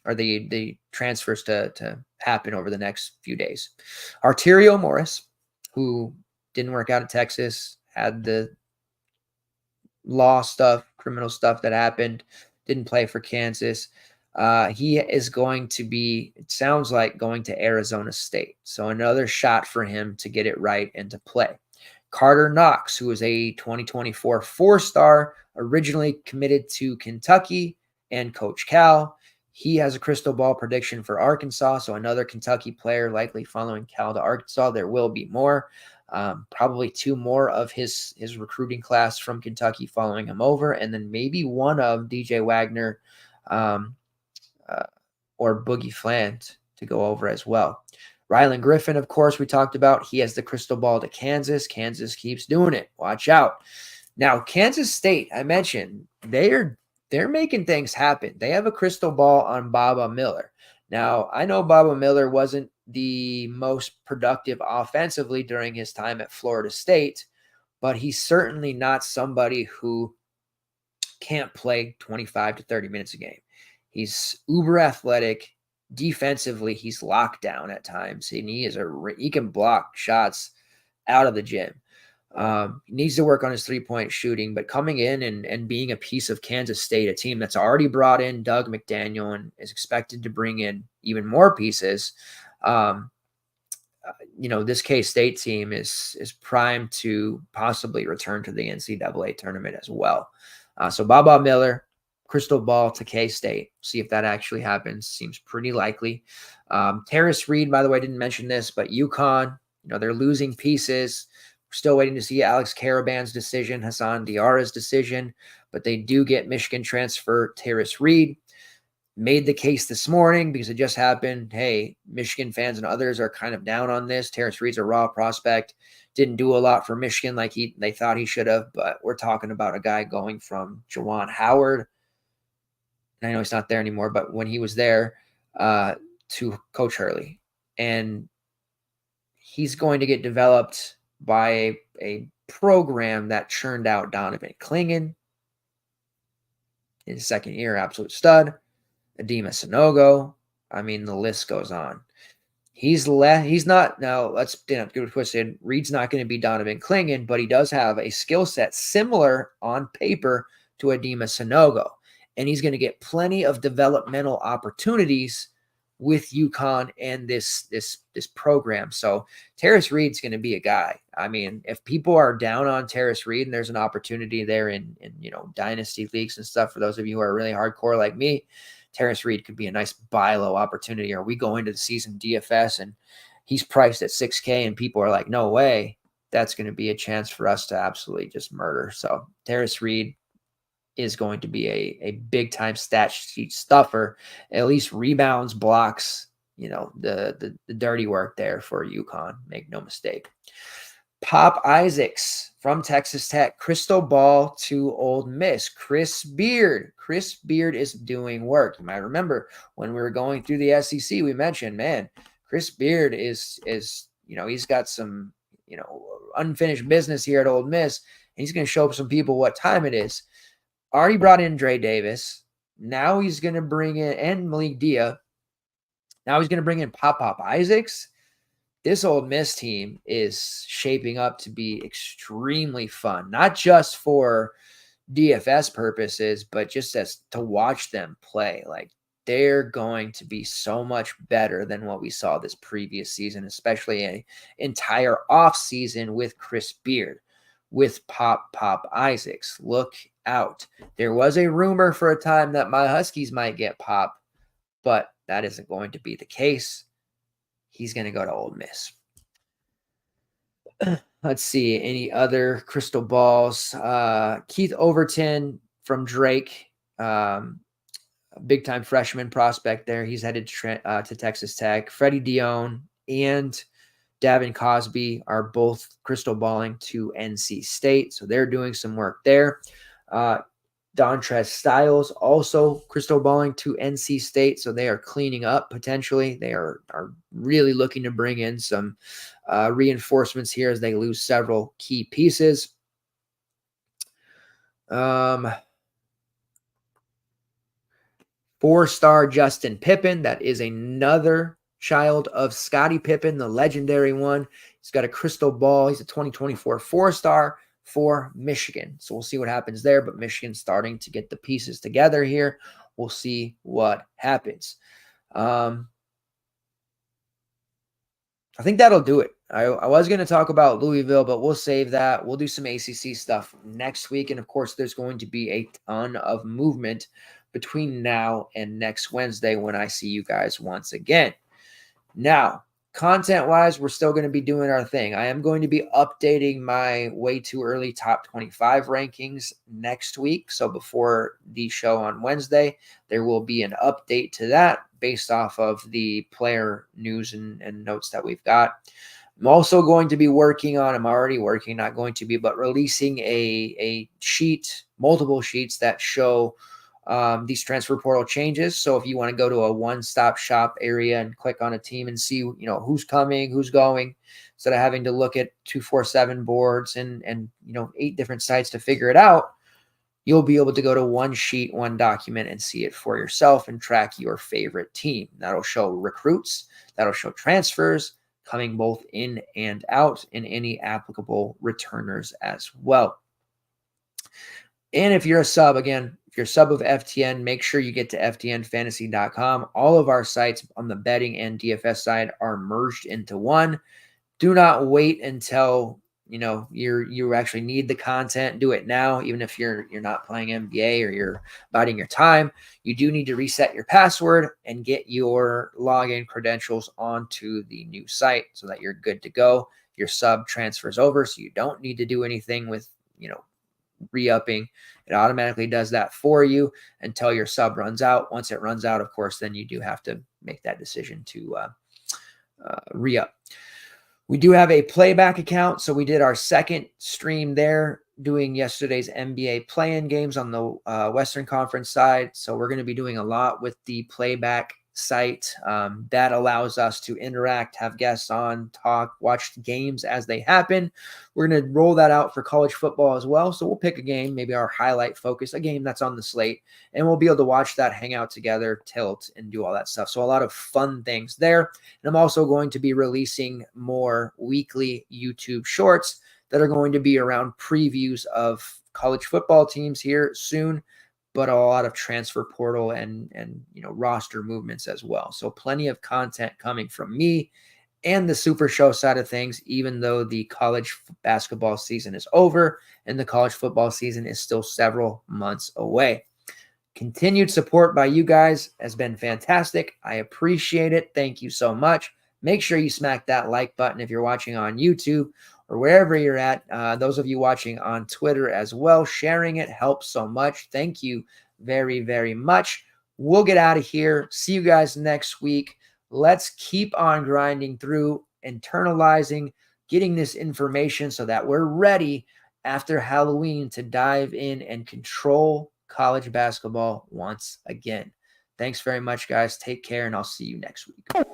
or the transfers to happen over the next few days. Arterio Morris, who didn't work out at Texas, had the law stuff, criminal stuff that happened, didn't play for Kansas. He is going to be, it sounds like, going to Arizona State. So another shot for him to get it right and to play. Carter Knox, who is a 2024 4-star, originally committed to Kentucky and Coach Cal. He has a crystal ball prediction for Arkansas, so another Kentucky player likely following Cal to Arkansas. There will be more, probably 2 more of his recruiting class from Kentucky following him over, and then maybe one of DJ Wagner or Boogie Flant to go over as well. Rylan Griffin, of course, we talked about. He has the crystal ball to Kansas. Kansas keeps doing it. Watch out. Now, Kansas State, I mentioned, they're making things happen. They have a crystal ball on Baba Miller. Now, I know Baba Miller wasn't the most productive offensively during his time at Florida State, but he's certainly not somebody who can't play 25 to 30 minutes a game. He's uber athletic. Defensively, he's locked down at times, and he can block shots out of the gym. He needs to work on his three-point shooting, but coming in and being a piece of Kansas State, a team that's already brought in Doug McDaniel and is expected to bring in even more pieces. This K-State team is primed to possibly return to the NCAA tournament as well. So Baba Miller, crystal ball to K-State. See if that actually happens. Seems pretty likely. Terrace Reed, by the way, didn't mention this, but UConn, they're losing pieces. We're still waiting to see Alex Caraban's decision, Hassan Diarra's decision, but they do get Michigan transfer Terrace Reed. Made the case this morning because it just happened. Hey, Michigan fans and others are kind of down on this. Terrace Reed's a raw prospect. Didn't do a lot for Michigan like they thought he should have, but we're talking about a guy going from Juwan Howard, and I know he's not there anymore, but when he was there, to Coach Hurley. And he's going to get developed by a program that churned out Donovan Clingan in his second year, absolute stud. Adema Sanogo. I mean, the list goes on. He's not, now let's get it twisted. Reed's not going to be Donovan Clingan, but he does have a skill set similar on paper to Adema Sanogo. And he's going to get plenty of developmental opportunities with UConn and this program. So Terrace Reed's going to be a guy. I mean, if people are down on Terrace Reed and there's an opportunity there in dynasty leagues and stuff, for those of you who are really hardcore like me, Terrace Reed could be a nice buy low opportunity. Or we go into the season DFS and he's priced at $6K and people are like, no way. That's going to be a chance for us to absolutely just murder. So Terrace Reed is going to be a big time stat sheet stuffer, at least rebounds, blocks, the dirty work there for UConn. Make no mistake. Pop Isaacs from Texas Tech, crystal ball to Ole Miss. Chris Beard is doing work. You might remember when we were going through the SEC, we mentioned, man, Chris Beard is he's got some unfinished business here at Ole Miss, and he's going to show some people what time it is. Already brought in Dre Davis. Now he's going to bring in, and Malik Dia. Now he's going to bring in Pop Isaacs. This Ole Miss team is shaping up to be extremely fun, not just for DFS purposes, but just as to watch them play. Like, they're going to be so much better than what we saw this previous season, especially an entire offseason with Chris Beard, with Pop Isaacs. Look out. There was a rumor for a time that my Huskies might get Pop, but that isn't going to be the case. He's going to go to Ole Miss. Let's see. Any other crystal balls? Keith Overton from Drake, big-time freshman prospect there. He's headed to Texas Tech. Freddie Dion and Davin Cosby are both crystal balling to NC State, so they're doing some work there. Dontrez Styles also crystal balling to NC State, so they are cleaning up potentially. They are really looking to bring in some reinforcements here as they lose several key pieces. Four-star Justin Pippen, that is another child of Scottie Pippen, the legendary one. He's got a crystal ball. He's a 2024 four-star for Michigan. So we'll see what happens there, but Michigan's starting to get the pieces together here. We'll see what happens. I think that'll do it. I was going to talk about Louisville, but we'll save that. We'll do some ACC stuff next week. And of course, there's going to be a ton of movement between now and next Wednesday when I see you guys once again. Now, content-wise, we're still going to be doing our thing. I am going to be updating my way too early top 25 rankings next week. So before the show on Wednesday, there will be an update to that based off of the player news and notes that we've got. I'm also going to be working on, I'm already working, not going to be, but releasing a sheet, multiple sheets that show these transfer portal changes. So if you want to go to a one-stop shop area and click on a team and see, who's coming, who's going, instead of having to look at 247 boards and 8 different sites to figure it out, you'll be able to go to one sheet, one document, and see it for yourself and track your favorite team. That'll show recruits, that'll show transfers coming both in and out, and any applicable returners as well. And if you're a sub, again, if you're a sub of FTN, make sure you get to ftnfantasy.com. All of our sites on the betting and DFS side are merged into one. Do not wait until you actually need the content. Do it now, even if you're not playing NBA or you're biding your time. You do need to reset your password and get your login credentials onto the new site so that you're good to go. Your sub transfers over, so you don't need to do anything with re-upping. It automatically does that for you until your sub runs out. Once it runs out, of course, then you do have to make that decision to re-up. We do have a playback account, so we did our second stream there doing yesterday's NBA play-in games on the Western Conference side. So we're going to be doing a lot with the playback site. That allows us to interact, have guests on, talk, watch the games as they happen. We're going to roll that out for college football as well. So we'll pick a game, maybe our highlight focus, a game that's on the slate, and we'll be able to watch that, hang out together, tilt, and do all that stuff. So a lot of fun things there. And I'm also going to be releasing more weekly YouTube shorts that are going to be around previews of college football teams here soon, but a lot of transfer portal and roster movements as well. So plenty of content coming from me and the Super Show side of things, even though the college basketball season is over and the college football season is still several months away. Continued support by you guys has been fantastic. I appreciate it. Thank you so much. Make sure you smack that like button if you're watching on YouTube or wherever you're at. Those of you watching on Twitter as well, sharing it helps so much. Thank you very, very much. We'll get out of here. See you guys next week. Let's keep on grinding through, internalizing, getting this information so that we're ready after Halloween to dive in and control college basketball once again. Thanks very much, guys. Take care, and I'll see you next week.